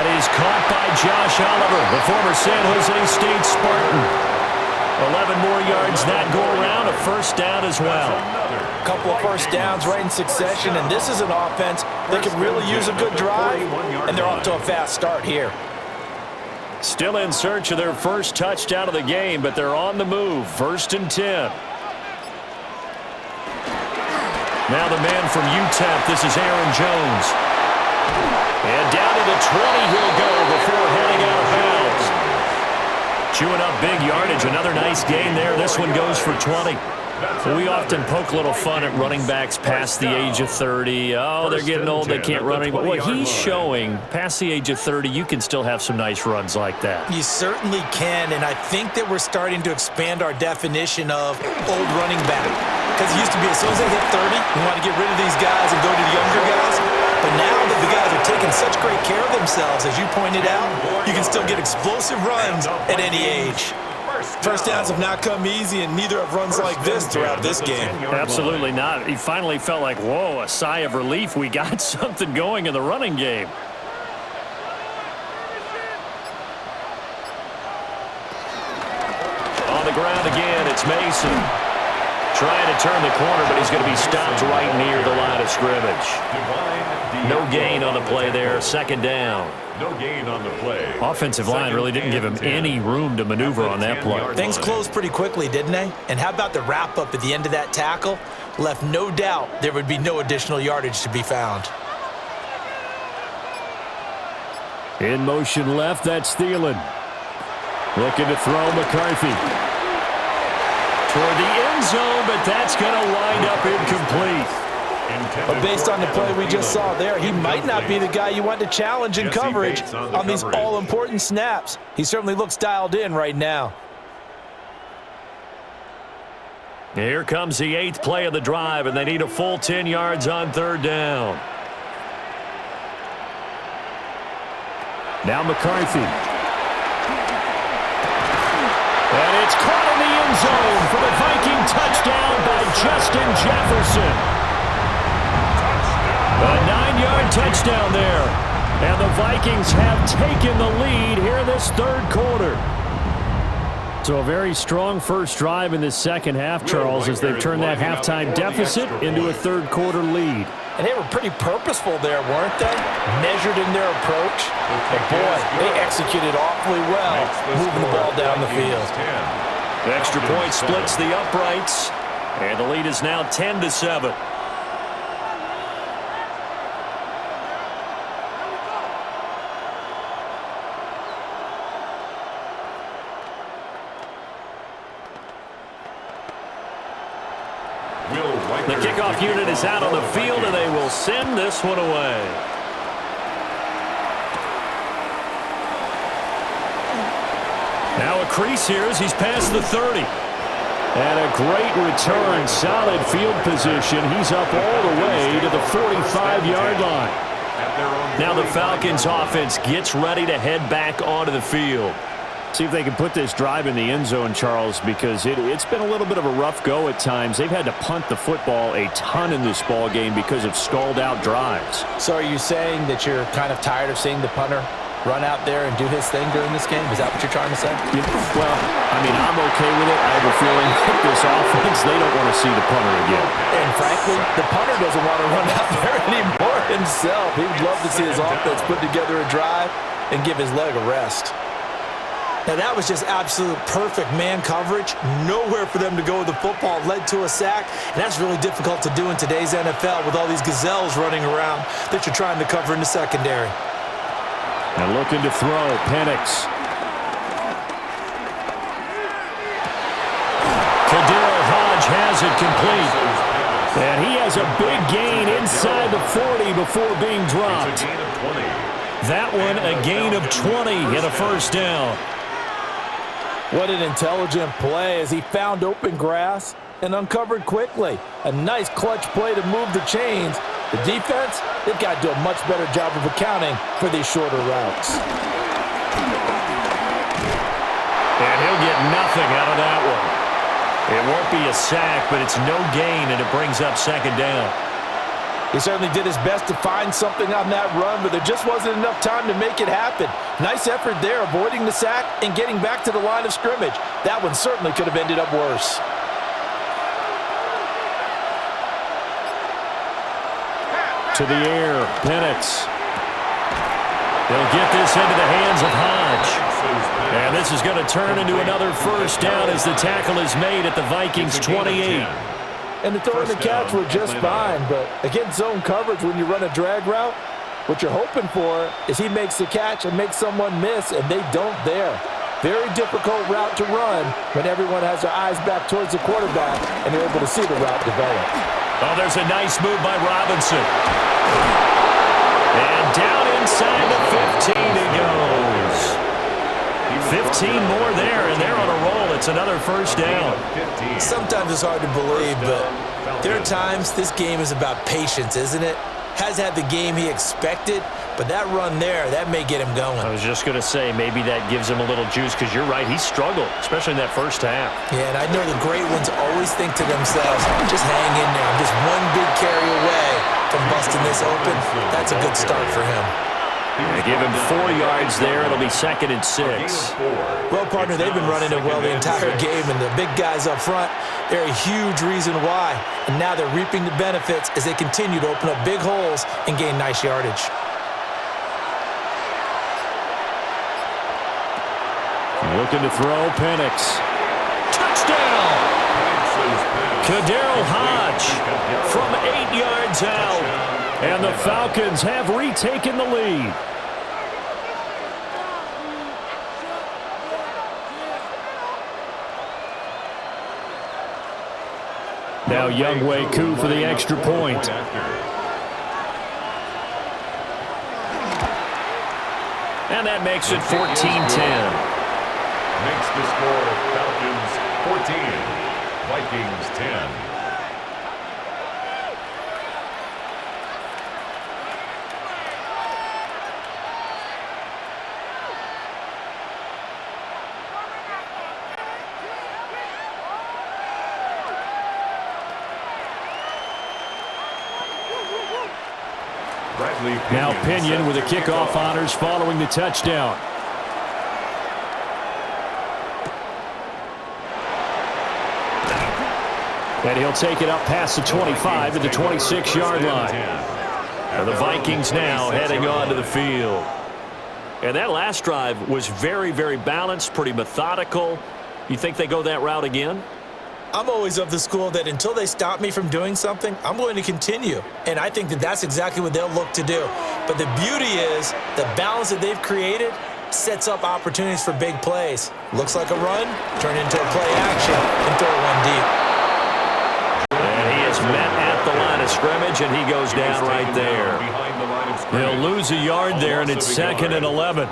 That is caught by Josh Oliver, the former San Jose State Spartan. 11 more yards that go around, a first down as well. A couple of first downs right in succession, and this is an offense that could really use a good drive, and they're off to a fast start here. Still in search of their first touchdown of the game, but they're on the move. 1st and 10. Now the man from UTEP, this is Aaron Jones. And down to the 20 he'll go before heading out of bounds. Chewing up big yardage. Another nice gain there. This one goes for 20. We often poke a little fun at running backs past the age of 30. Oh, they're getting old, they can't run anymore. What he's showing, past the age of 30, you can still have some nice runs like that. You certainly can, and I think that we're starting to expand our definition of old running back. Because it used to be as soon as they hit 30, we want to get rid of these guys and go to the younger guys. But now that the guys are taking such great care of themselves, as you pointed out, you can still get explosive runs at any age. First downs have not come easy, and neither have runs like this throughout this game. Absolutely not. He finally felt like, whoa, a sigh of relief. We got something going in the running game. On the ground again, it's Mason. Trying to turn the corner, but he's going to be stopped right near the line of scrimmage. No gain on the play there. 2nd down. No gain on the play. Offensive line really didn't give him any room to maneuver on that play. Things closed pretty quickly, didn't they? And how about the wrap-up at the end of that tackle? Left no doubt there would be no additional yardage to be found. In motion left, that's Thielen. Looking to throw McCarthy. Toward the end zone, but that's going to wind up incomplete. But based on the play we just saw there, he might not be the guy you want to challenge in coverage on these all-important snaps. He certainly looks dialed in right now. Here comes the 8th play of the drive, and they need a full 10 yards on 3rd down. Now McCarthy. And it's caught in the end zone for the Viking touchdown by Justin Jefferson. A 9-yard touchdown there. And the Vikings have taken the lead here in this 3rd quarter. So a very strong first drive in the second half, Charles, as they've turned that halftime deficit into a 3rd quarter lead. And they were pretty purposeful there, weren't they? Measured in their approach. But boy, they executed awfully well, moving the ball down the field. The extra point splits the uprights, and the lead is now 10-7. The kickoff unit is out on the field, and they will send this one away. Now a crease here as he's past the 30. And a great return, solid field position. He's up all the way to the 45-yard line. Now the Falcons offense gets ready to head back onto the field. See if they can put this drive in the end zone, Charles, because it's been a little bit of a rough go at times. They've had to punt the football a ton in this ball game because of stalled-out drives. So are you saying that you're kind of tired of seeing the punter run out there and do his thing during this game? Is that what you're trying to say? Yeah, well, I mean, I'm okay with it. I have a feeling that this offense, they don't want to see the punter again. And frankly, the punter doesn't want to run out there anymore himself. He would love to see his offense put together a drive and give his leg a rest. Now, that was just absolute perfect man coverage. Nowhere for them to go with the football. Led to a sack. And that's really difficult to do in today's NFL with all these gazelles running around that you're trying to cover in the secondary. And looking to throw, Penix. Kadil Hodge has it complete. And he has a big gain inside the 40 before being dropped. That one a gain of 20 and a first down. What an intelligent play as he found open grass and uncovered quickly. A nice clutch play to move the chains. The defense, they've got to do a much better job of accounting for these shorter routes. And he'll get nothing out of that one. It won't be a sack, but it's no gain, and it brings up second down. He certainly did his best to find something on that run, but there just wasn't enough time to make it happen. Nice effort there, avoiding the sack and getting back to the line of scrimmage. That one certainly could have ended up worse. To the air, Penix. He'll get this into the hands of Hodge. And this is going to turn into another first down as the tackle is made at the Vikings 28. And the throw and the catch were just fine, but against zone coverage when you run a drag route, what you're hoping for is he makes the catch and makes someone miss, and they don't there. Very difficult route to run when everyone has their eyes back towards the quarterback and they're able to see the route develop. Oh, there's a nice move by Robinson. And down inside the 15 he goes. 15 more there, and they're on a roll. It's another first down. Sometimes it's hard to believe, but there are times this game is about patience, isn't it? Has had the game he expected, but that run there, that may get him going. I was just going to say, maybe that gives him a little juice, because you're right, he struggled, especially in that first half. Yeah, and I know the great ones always think to themselves, just hang in there. I'm just one big carry away from busting this open. That's a good start for him. They give him 4 yards there. It'll be 2nd and 6. Well, partner, they've been running it well the entire game, and the big guys up front, they're a huge reason why. And now they're reaping the benefits as they continue to open up big holes and gain nice yardage. Looking to throw, Penix. Touchdown! Kaderl Hodge from 8 yards out. And the Falcons have retaken the lead. Now Younghoe Koo for the extra point. And that makes it 14-10. Makes the score Falcons 14, Vikings 10. Now Pinion with the kickoff honors following the touchdown. And he'll take it up past the 25 to the 26-yard line. And the Vikings now heading onto the field. And that last drive was very, very balanced, pretty methodical. You think they go that route again? I'm always of the school that until they stop me from doing something, I'm going to continue. And I think that that's exactly what they'll look to do. But the beauty is the balance that they've created sets up opportunities for big plays. Looks like a run, turn into a play action, and throw one deep. And he is met at the line of scrimmage, and he goes down right there. They'll lose a yard there, and it's 2nd and 11.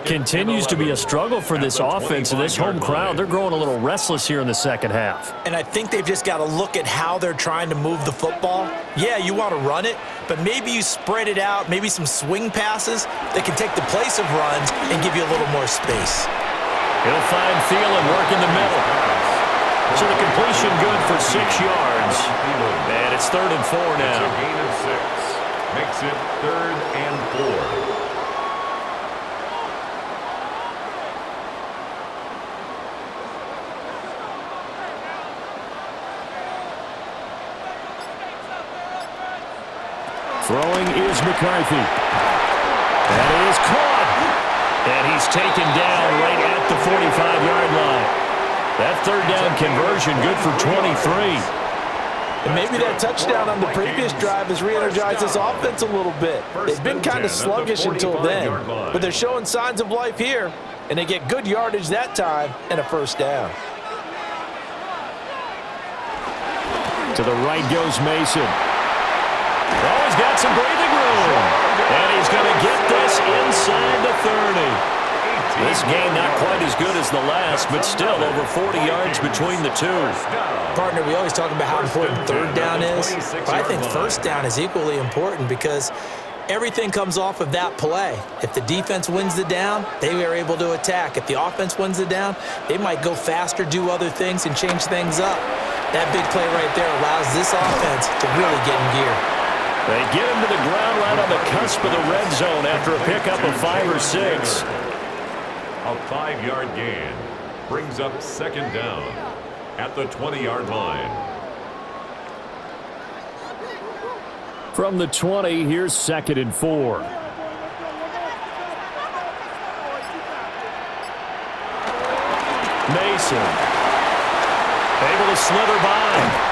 Continues to be a struggle for this offense and this home crowd. They're growing a little restless here in the second half. And I think they've just got to look at how they're trying to move the football. Yeah, you want to run it, but maybe you spread it out, maybe some swing passes that can take the place of runs and give you a little more space. He'll find Thielen working the middle. So the completion good for 6 yards. And it's 3rd and 4 now. It's a gain of 6. Makes it 3rd and 4. Throwing is McCarthy. That is caught. And he's taken down right at the 45-yard line. That 3rd down conversion good for 23. And maybe that touchdown on the previous drive has re-energized this offense a little bit. They've been kind of sluggish until then, but they're showing signs of life here, and they get good yardage that time and a first down. To the right goes Mason. Oh, he's got some breathing room. And he's going to get this inside the 30. This game not quite as good as the last, but still over 40 yards between the two. Partner, we always talk about how important 3rd down is, but I think 1st down is equally important because everything comes off of that play. If the defense wins the down, they are able to attack. If the offense wins the down, they might go faster, do other things, and change things up. That big play right there allows this offense to really get in gear. They get him to the ground right on the cusp of the red zone after a pickup of 5 or 6. A 5-yard gain brings up second down at the 20-yard line. From the 20, here's 2nd and 4. Mason able to slither by.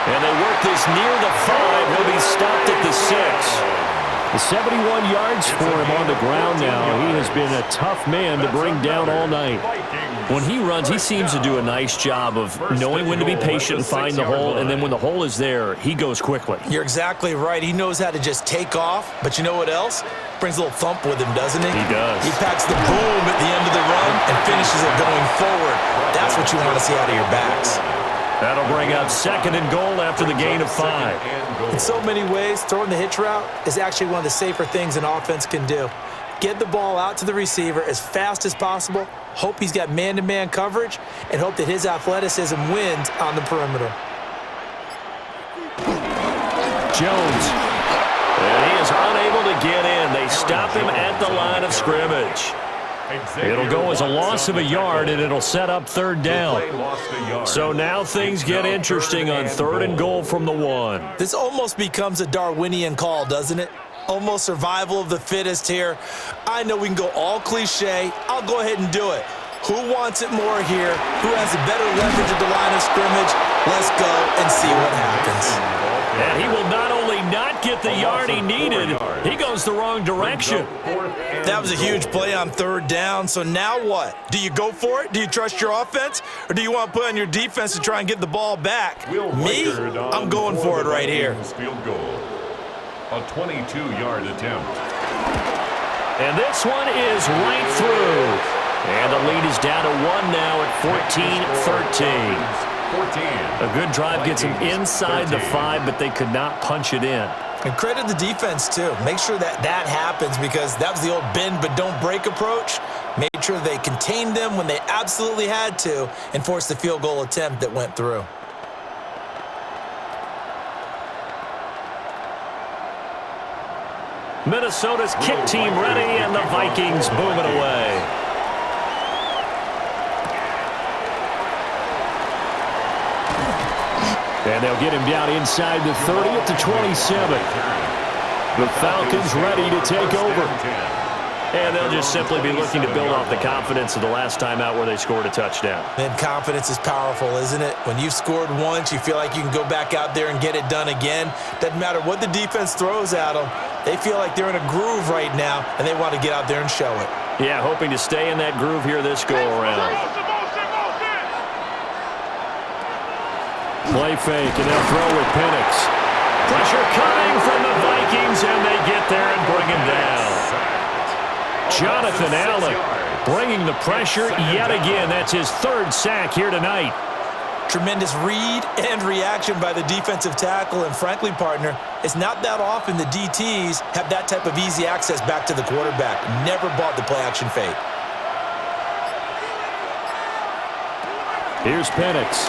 And they work this near the 5. He'll be stopped at the 6. 71 yards for him on the ground now. He has been a tough man to bring down all night. When he runs, he seems to do a nice job of knowing when to be patient and find the hole, and then when the hole is there, he goes quickly. You're exactly right. He knows how to just take off, but you know what else? Brings a little thump with him, doesn't he? He does. He packs the boom at the end of the run and finishes it going forward. That's what you want to see out of your backs. That'll bring up 2nd and goal after the gain of 5. In so many ways, throwing the hitch route is actually one of the safer things an offense can do. Get the ball out to the receiver as fast as possible, hope he's got man-to-man coverage, and hope that his athleticism wins on the perimeter. Jones. And he is unable to get in. They stop him at the line of scrimmage. It'll go as a loss of a yard, and it'll set up 3rd down. So now things get interesting on 3rd and goal from the 1. This almost becomes a Darwinian call, doesn't it? Almost survival of the fittest here. I know we can go all cliche. I'll go ahead and do it. Who wants it more here? Who has a better leverage at the line of scrimmage? Let's go and see what happens. And he will not only not get the yard he needed, he goes the wrong direction. That was a huge play on 3rd down, so now what? Do you go for it? Do you trust your offense? Or do you want to put on your defense to try and get the ball back? Me? I'm going for it right here. Field goal. A 22-yard attempt. And this one is right through. And the lead is down to 1 now at 14-13. A good drive gets him inside the 5, but they could not punch it in. And credit the defense, too. Make sure that happens, because that was the old bend but don't break approach. Made sure they contained them when they absolutely had to and forced the field goal attempt that went through. Minnesota's kick team ready, and the Vikings boom it away. And they'll get him down inside the 30 at the 27. The Falcons ready to take over. And they'll just simply be looking to build off the confidence of the last time out where they scored a touchdown. And confidence is powerful, isn't it? When you've scored once, you feel like you can go back out there and get it done again. Doesn't matter what the defense throws at them. They feel like they're in a groove right now, and they want to get out there and show it. Yeah, hoping to stay in that groove here this go-around. Play fake, and they'll throw with Penix. Pressure coming from the Vikings, and they get there and bring him down. Jonathan Allen bringing the pressure yet again. That's his 3rd sack here tonight. Tremendous read and reaction by the defensive tackle, and frankly, partner, it's not that often the DTs have that type of easy access back to the quarterback. Never bought the play-action fake. Here's Penix.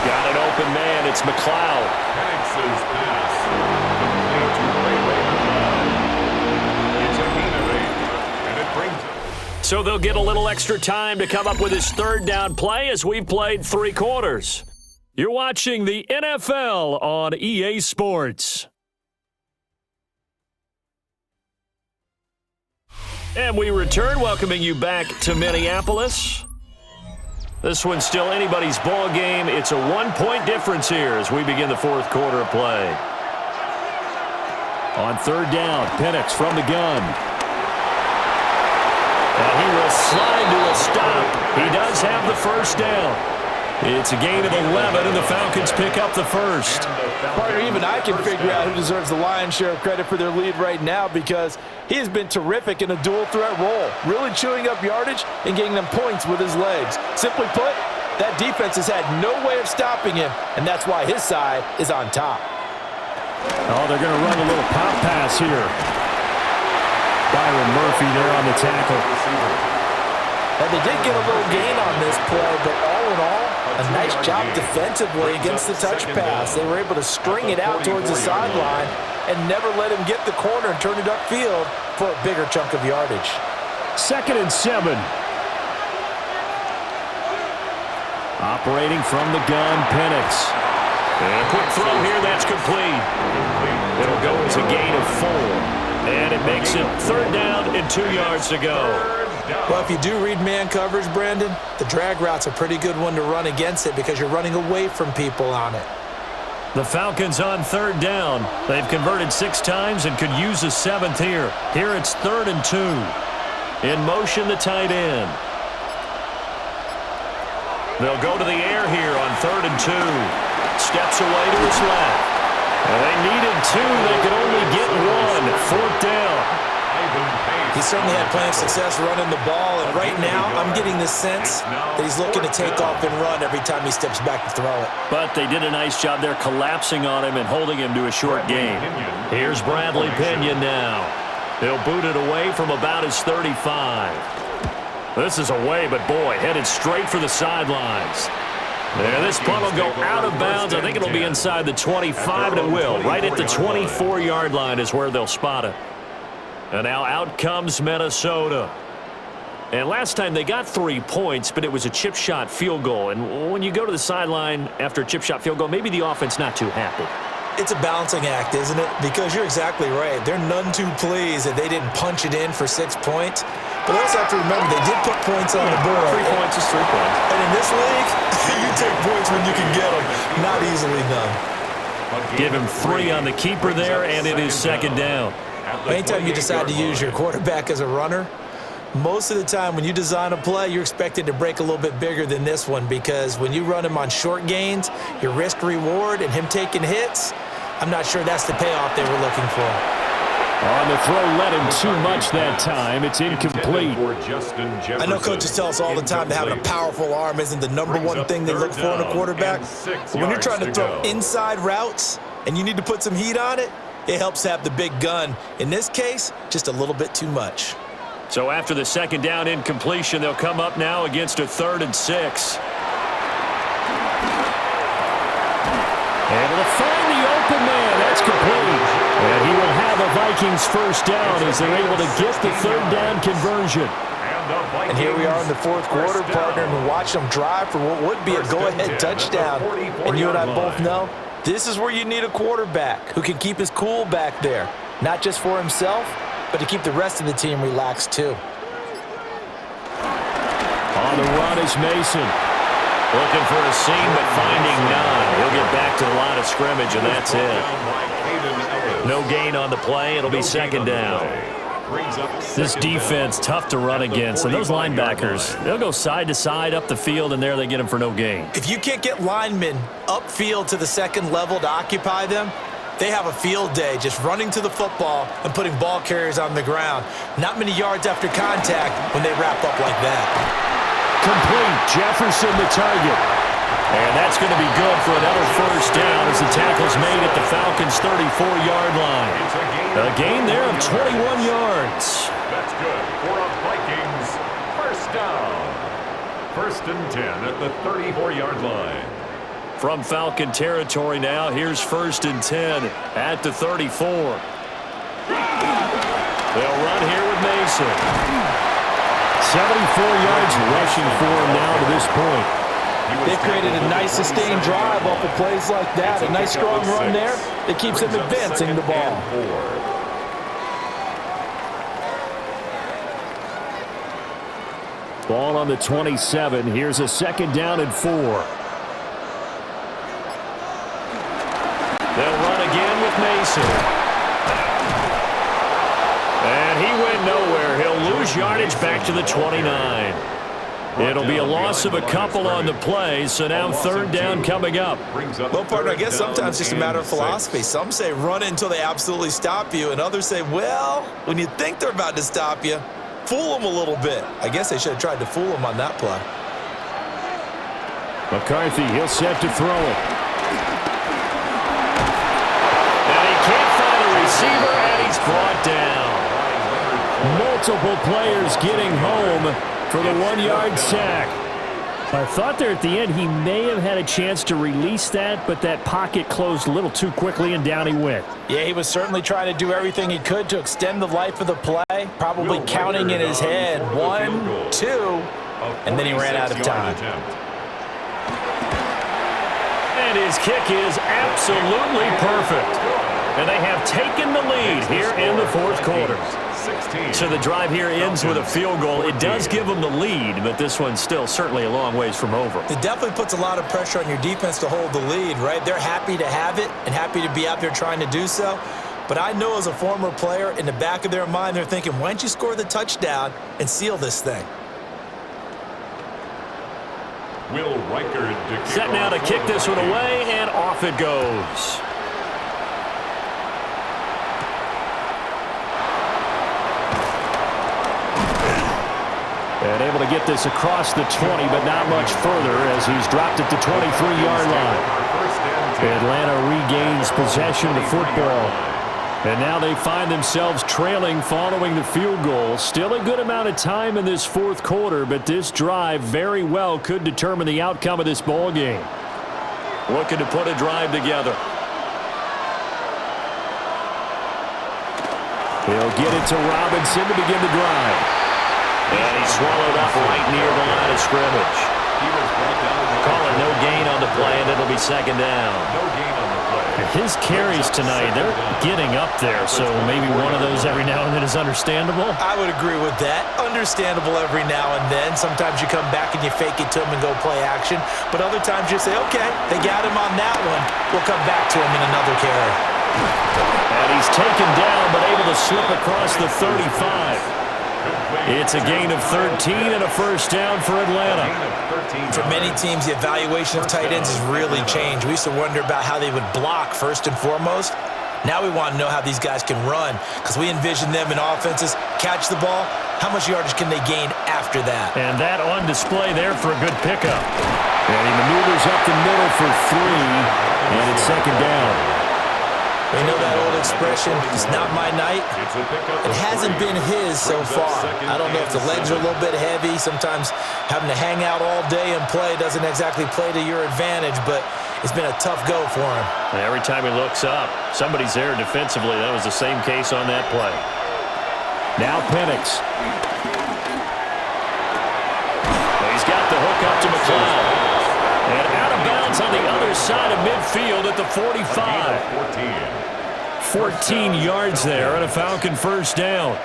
Got an open man. It's McLeod. Penix's pass. Complete to McLeod. It's a gain of 8, and it brings it. So they'll get a little extra time to come up with his 3rd down play as we've played 3 quarters. You're watching the NFL on EA Sports. And we return, welcoming you back to Minneapolis. This one's still anybody's ball game. It's a 1-point difference here as we begin the 4th quarter of play. On 3rd down, Penix from the gun. And he will slide to a stop. He does have the 1st down. It's a gain of 11, and the Falcons pick up the 1st. Partner, even I can figure out who deserves the lion's share of credit for their lead right now, because he has been terrific in a dual threat role, really chewing up yardage and getting them points with his legs. Simply put, that defense has had no way of stopping him, and that's why his side is on top. Oh, they're going to run a little pop pass here. Byron Murphy there on the tackle. And they did get a little gain on this play, but all in all, a nice job defensively against the touch pass. They were able to string it out towards the sideline and never let him get the corner and turn it upfield for a bigger chunk of yardage. 2nd and 7. Operating from the gun, Penix. And a quick throw here, that's complete. It'll go as a gain of 4. And it makes it 3rd down and 2 yards to go. Well, if you do read man coverage, Brandon, the drag route's a pretty good one to run against it because you're running away from people on it. The Falcons on 3rd down. They've converted 6 times and could use a 7th here. Here it's 3rd and 2. In motion, the tight end. They'll go to the air here on 3rd and 2. Steps away to his left. And they needed 2. They could only get 1. 4th down. He certainly had plenty of success running the ball, and right now I'm getting the sense that he's looking to take off and run every time he steps back to throw it. But they did a nice job there collapsing on him and holding him to a short gain. Here's Bradley Pinion now. He'll boot it away from about his 35. This is away, but boy, headed straight for the sidelines. And this punt will go out of bounds. I think it'll be inside the 25, and it will. Right at the 24-yard line is where they'll spot it. And now out comes Minnesota. And last time they got 3 points, but it was a chip shot field goal. And when you go to the sideline after a chip shot field goal, maybe the offense not too happy. It's a balancing act, isn't it? Because you're exactly right. They're none too pleased that they didn't punch it in for 6 points. But they also have to remember they did put points on the board. 3 points is 3 points. And in this league, you take points when you can get them. Not easily done. Give him 3 on the keeper there, and it is 2nd down. Anytime you decide to use your quarterback as a runner, most of the time when you design a play, you're expected to break a little bit bigger than this one because when you run him on short gains, your risk-reward and him taking hits, I'm not sure that's the payoff they were looking for. On the throw, led him too much that time. It's incomplete. I know coaches tell us all the time that having a powerful arm isn't the number one thing they look for in a quarterback. But when you're trying to throw inside routes and you need to put some heat on it, it helps have the big gun. In this case, just a little bit too much. So after the 2nd down incompletion, they'll come up now against a 3rd and 6. Able to find the open man. That's complete. And he will have a Vikings 1st down as they're able to get the 3rd down conversion. And here we are in the 4th quarter, partner, and watch them drive for what would be a go-ahead touchdown. And you and I both know this is where you need a quarterback who can keep his cool back there, not just for himself, but to keep the rest of the team relaxed too. On the run is Mason. Looking for a seam, but finding none. He'll get back to the line of scrimmage, and that's it. No gain on the play. It'll be 2nd down. This defense, tough to run against. And those linebackers, they'll go side to side up the field, and there they get them for no gain. If you can't get linemen upfield to the 2nd level to occupy them, they have a field day just running to the football and putting ball carriers on the ground. Not many yards after contact when they wrap up like that. Complete. Jefferson the target. And that's going to be good for another 1st down as the tackle's made at the Falcons' 34-yard line. A gain there of 21 yards. That's good for a Vikings 1st down. 1st and 10 at the 34-yard line. From Falcon territory now, here's 1st and 10 at the 34. They'll run here with Mason. 74 yards rushing for him now to this point. They created a nice sustained drive off of plays like that. A nice strong run there that keeps them advancing the ball. Ball on the 27. Here's a 2nd down and 4. They'll run again with Mason. And he went nowhere. He'll lose yardage back to the 29. It'll be a loss of a couple on the play, so now 3rd down coming up. Well, partner, I guess sometimes it's just a matter of philosophy. Some say run it until they absolutely stop you, and others say, well, when you think they're about to stop you, fool them a little bit. I guess they should have tried to fool them on that play. McCarthy, he'll set to throw it. And he can't find a receiver, and he's brought down. Multiple players getting home for the 1-yard sack. I thought there at the end he may have had a chance to release that, but that pocket closed a little too quickly, and down he went. Yeah, he was certainly trying to do everything he could to extend the life of the play, probably counting in his head 1, 2, and then he ran out of time. And his kick is absolutely perfect. And they have taken the lead here in the fourth quarter. So the drive here ends with a field goal. It does give them the lead, but this one's still certainly a long ways from over. It definitely puts a lot of pressure on your defense to hold the lead, right? They're happy to have it and happy to be out there trying to do so. But I know as a former player, in the back of their mind, they're thinking, why don't you score the touchdown and seal this thing? Will Reichard set now to kick this one away, and off it goes. And able to get this across the 20, but not much further as he's dropped at the 23-yard line. Atlanta regains possession of the football. And now they find themselves trailing following the field goal. Still a good amount of time in this fourth quarter, but this drive very well could determine the outcome of this ball game. Looking to put a drive together. He'll get it to Robinson to begin the drive. And he's swallowed up right near the line of scrimmage. Call it no gain on the play, and it'll be second down. No gain on the play. His carries tonight, they're getting up there, so maybe one of those every now and then is understandable. I would agree with that. Understandable every now and then. Sometimes you come back and you fake it to him and go play action. But other times you say, okay, they got him on that one. We'll come back to him in another carry. And he's taken down, but able to slip across the 35. It's a gain of 13 and a first down for Atlanta. For many teams, the evaluation of tight ends has really changed. We used to wonder about how they would block first and foremost. Now we want to know how these guys can run because we envision them in offenses, catch the ball, how much yardage can they gain after that? And that on display there for a good pickup. And he maneuvers up the middle for 3, and it's second down. We know that old expression, it's not my night. It hasn't been his so far. I don't know if the legs are a little bit heavy. Sometimes having to hang out all day and play doesn't exactly play to your advantage, but it's been a tough go for him. And every time he looks up, somebody's there defensively. That was the same case on that play. Now Penix. He's got the hook up to McLeod. And out of bounds on the other side of midfield at the 45. 14 yards there and a Falcon first down.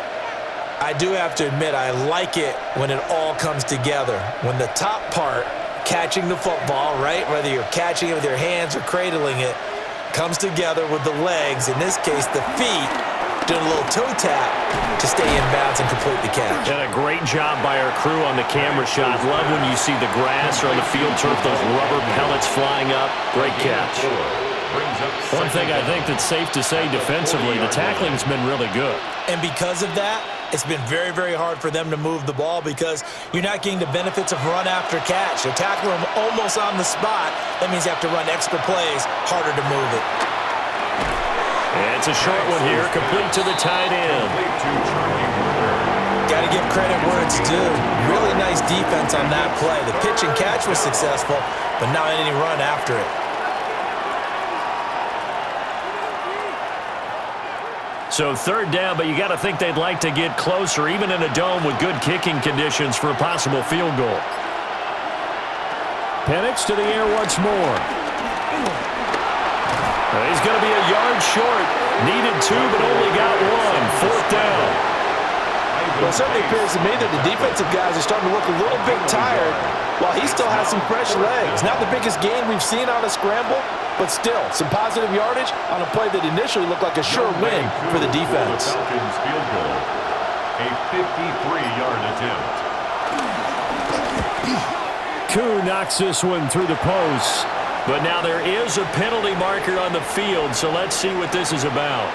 I do have to admit, I like it when it all comes together. When the top part, catching the football, right, whether you're catching it with your hands or cradling it, comes together with the legs, in this case the feet, doing a little toe tap to stay in bounds and complete the catch. And a great job by our crew on the camera shot. Love when you see the grass or on the field turf, those rubber pellets flying up. Great catch. One thing I think that's safe to say defensively, the tackling's been really good. And because of that, it's been very, very hard for them to move the ball because you're not getting the benefits of run after catch. They're tackling them almost on the spot. That means you have to run extra plays, harder to move it. And it's a short one here, complete to the tight end. Got to give credit where it's due. Really nice defense on that play. The pitch and catch was successful, but not any run after it. So third down, but you got to think they'd like to get closer, even in a dome with good kicking conditions for a possible field goal. Penix to the air once more. He's going to be a yard short. Needed 2, but only got 1. Fourth down. Well, it certainly appears to me that the defensive guys are starting to look a little bit tired while he still has some fresh legs. Not the biggest gain we've seen on a scramble, but still some positive yardage on a play that initially looked like a sure win for the defense. Falcons field goal, a 53-yard attempt. Koo knocks this one through the post. But now there is a penalty marker on the field, so let's see what this is about.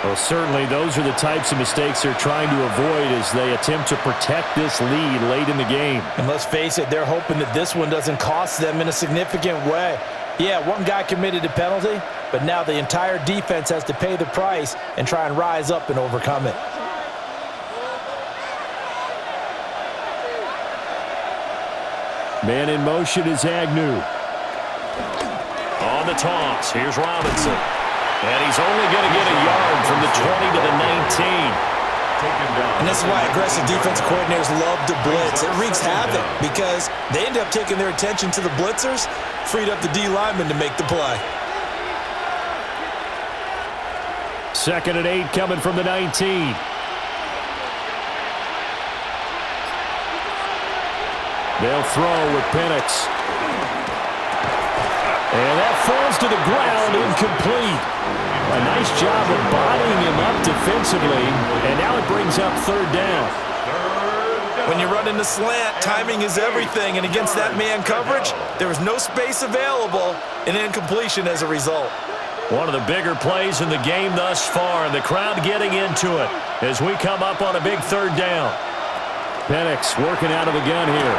Well, certainly those are the types of mistakes they're trying to avoid as they attempt to protect this lead late in the game. And let's face it, they're hoping that this one doesn't cost them in a significant way. Yeah, one guy committed a penalty, but now the entire defense has to pay the price and try and rise up and overcome it. Man in motion is Agnew. On the toss, here's Robinson. And he's only going to get a yard from the 20 to the 19. And this is why aggressive defense coordinators love to blitz. It wreaks havoc because they end up taking their attention to the blitzers, freed up the D lineman to make the play. 2nd and 8 coming from the 19. They'll throw with Penix. And that falls to the ground, incomplete. A nice job of bodying him up defensively, and now it brings up 3rd down. When you run in the slant, timing is everything, and against that man coverage, there was no space available, and incompletion as a result. One of the bigger plays in the game thus far, and the crowd getting into it as we come up on a big 3rd down. Penix working out of the gun here.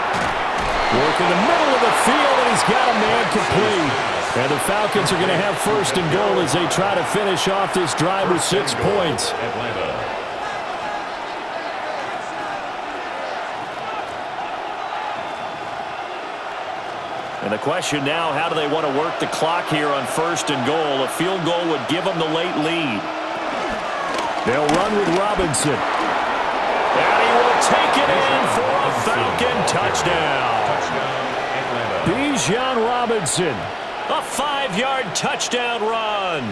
Working the middle of the field, and he's got a man complete. And the Falcons are going to have 1st and goal as they try to finish off this drive with 6 points. And the question now, how do they want to work the clock here on 1st and goal? A field goal would give them the late lead. They'll run with Robinson. And he will take it in for a Falcon touchdown. Bijan Robinson. A 5-yard touchdown run.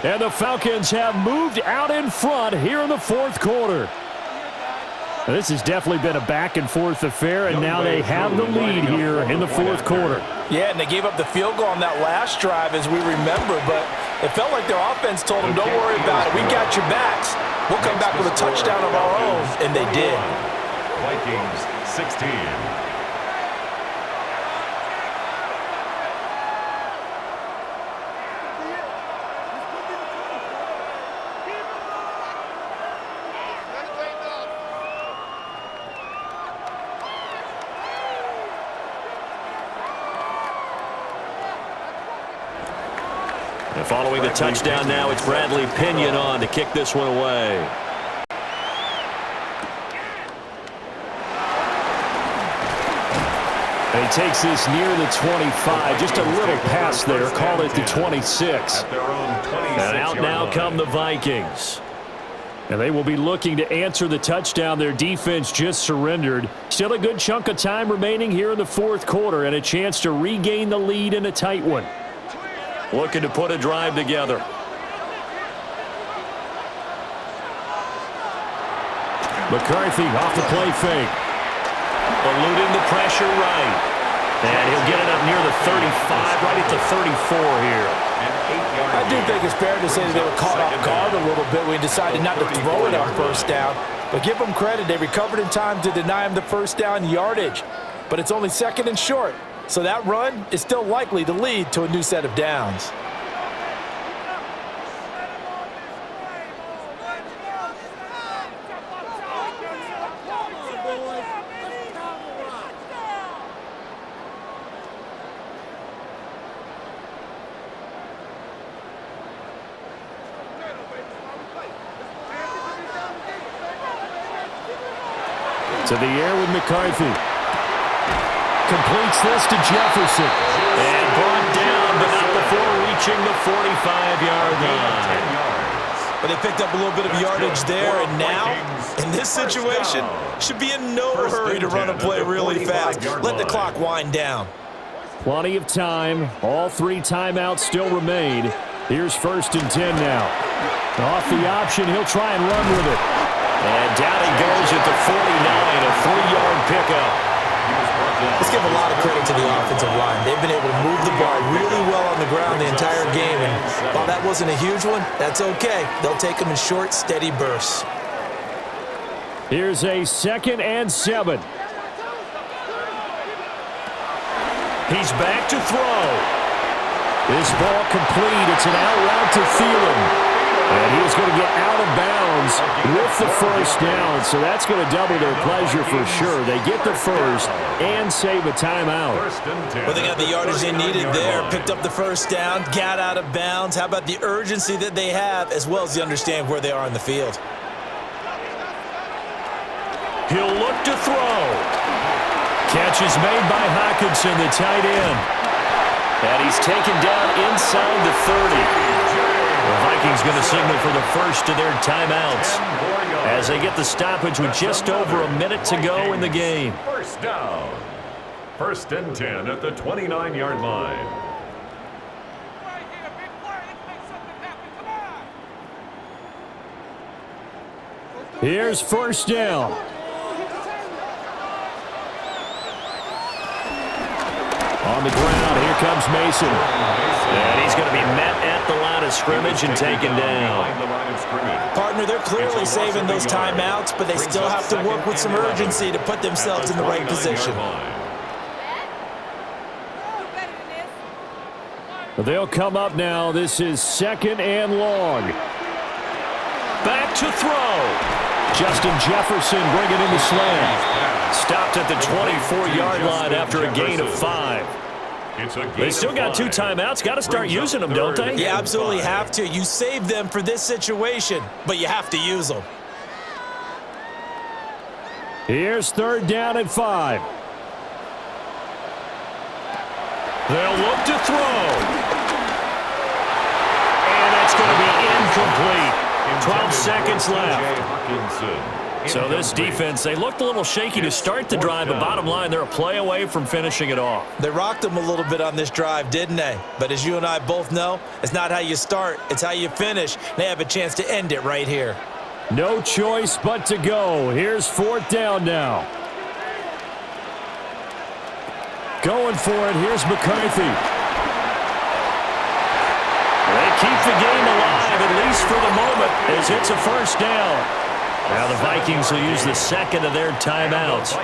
And the Falcons have moved out in front here in the 4th quarter. Now, this has definitely been a back-and-forth affair, and now they have the lead here in the 4th quarter. Yeah, and they gave up the field goal on that last drive, as we remember, but it felt like their offense told them, don't worry about it. We got your backs. We'll come back with a touchdown of our own, and they did. Vikings 16. And following the touchdown now, it's Bradley Pinion on to kick this one away. And he takes this near the 25. Just a little pass there. Call it the 26. And out now come the Vikings. And they will be looking to answer the touchdown their defense just surrendered. Still a good chunk of time remaining here in the 4th quarter and a chance to regain the lead in a tight one. Looking to put a drive together. McCarthy off the play fake. Eluding the pressure right. And he'll get it up near the 35, right at the 34 here. I do think it's fair to say that they were caught off guard a little bit when we decided not to throw it on 1st down. But give them credit. They recovered in time to deny him the 1st down yardage. But it's only 2nd and short. So that run is still likely to lead to a new set of downs. To the air with McCarthy. Completes this to Jefferson. And brought down, but not before reaching the 45-yard line. But they picked up a little bit of yardage there, and now, in this situation, should be in no hurry to run a play really fast. Let the clock wind down. Plenty of time. All 3 timeouts still remain. Here's 1st and 10 now. Off the option, he'll try and run with it. And down he goes at the 49, a 3-yard pickup. Let's give a lot of credit to the offensive line. They've been able to move the ball really well on the ground the entire game. And while that wasn't a huge one, that's okay. They'll take them in short, steady bursts. Here's a 2nd and 7. He's back to throw. This ball complete. It's an out route to Thielen. And he's going to get out of bounds with the 1st down. So that's going to double their pleasure for sure. They get the 1st and save a timeout. Well, they got the yardage they needed there. Picked up the 1st down, got out of bounds. How about the urgency that they have, as well as they understand where they are in the field? He'll look to throw. catch is made by Hockenson, the tight end. And he's taken down inside the 30. The Vikings going to signal for the first of their timeouts as they get the stoppage with just over a minute to go in the game. First down. 1st and 10 at the 29-yard line. Here's first down. On the ground, here comes Mason. And he's going to be met at the line of scrimmage and taken down. Partner, they're clearly saving those timeouts, but they still have to work with some urgency to put themselves in the right position. They'll come up now. This is 2nd and long. Back to throw. Justin Jefferson bringing in the slam. Stopped at the 24-yard line after a gain of 5. They still got 2 timeouts. Got to start using them, don't they? You absolutely have to. You save them for this situation, but you have to use them. Here's 3rd down and 5. They'll look to throw. And that's going to be incomplete. 12 seconds left. So this defense, they looked a little shaky to start the drive, but bottom line, they're a play away from finishing it off. They rocked them a little bit on this drive, didn't they? But as you and I both know, it's not how you start, it's how you finish. They have a chance to end it right here. No choice but to go. Here's 4th down now. Going for it, here's McCarthy. They keep the game alive, at least for the moment, as it's a first down. Now the Vikings will use the 2nd of their timeouts.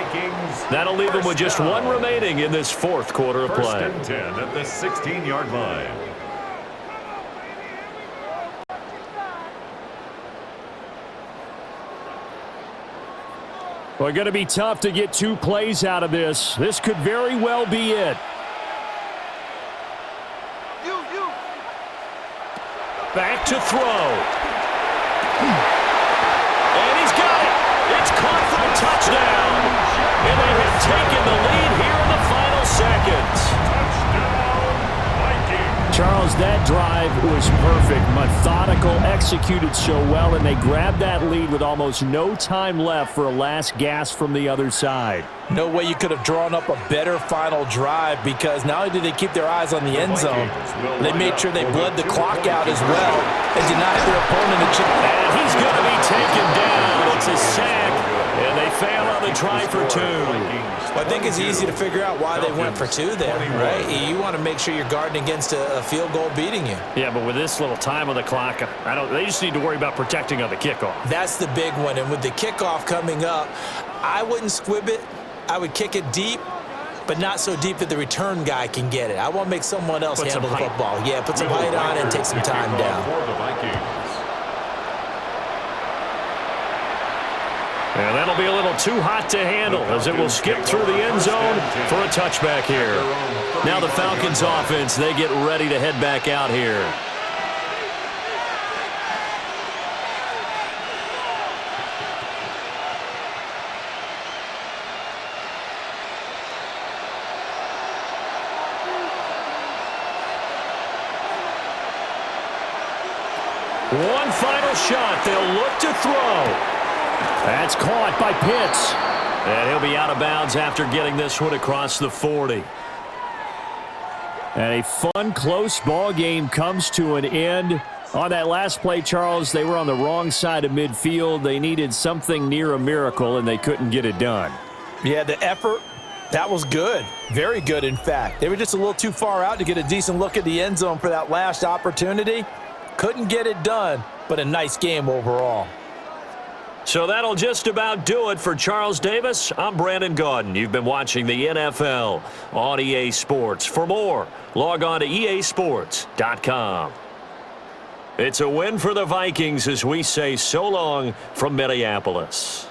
That'll leave them with just 1 remaining in this 4th quarter of play. 1st and 10 at the 16-yard line. Well, going to be tough to get 2 plays out of this. This could very well be it. Back to throw. And he's got it. It's caught for a touchdown. And they have taken the lead here in the final seconds. Charles, that drive was perfect. Methodical, executed so well, and they grabbed that lead with almost no time left for a last gasp from the other side. No way you could have drawn up a better final drive, because not only did they keep their eyes on the end zone, they made sure they bled the clock out as well and denied their opponent a chance. And he's going to be taken down. It's a sack, and they fail on the try for 2. Well, I think it's easy to figure out why they went for 2 there, right? You want to make sure you're guarding against a field goal beating you. Yeah, but with this little time on the clock, they just need to worry about protecting on the kickoff. That's the big one, and with the kickoff coming up, I wouldn't squib it. I would kick it deep, but not so deep that the return guy can get it. I want to make someone else handle the football. Yeah, put some height on it and take some time down. And that'll be a little too hot to handle as it will skip through the end zone for a touchback here. Now the Falcons offense, they get ready to head back out here. One final shot. They'll look to throw. That's caught by Pitts. And he'll be out of bounds after getting this one across the 40. And a fun, close ball game comes to an end. On that last play, Charles, they were on the wrong side of midfield. They needed something near a miracle, and they couldn't get it done. Yeah, the effort, that was good. Very good, in fact. They were just a little too far out to get a decent look at the end zone for that last opportunity. Couldn't get it done, but a nice game overall. So that'll just about do it for Charles Davis. I'm Brandon Gaudin. You've been watching the NFL on EA Sports. For more, log on to easports.com. It's a win for the Vikings as we say so long from Minneapolis.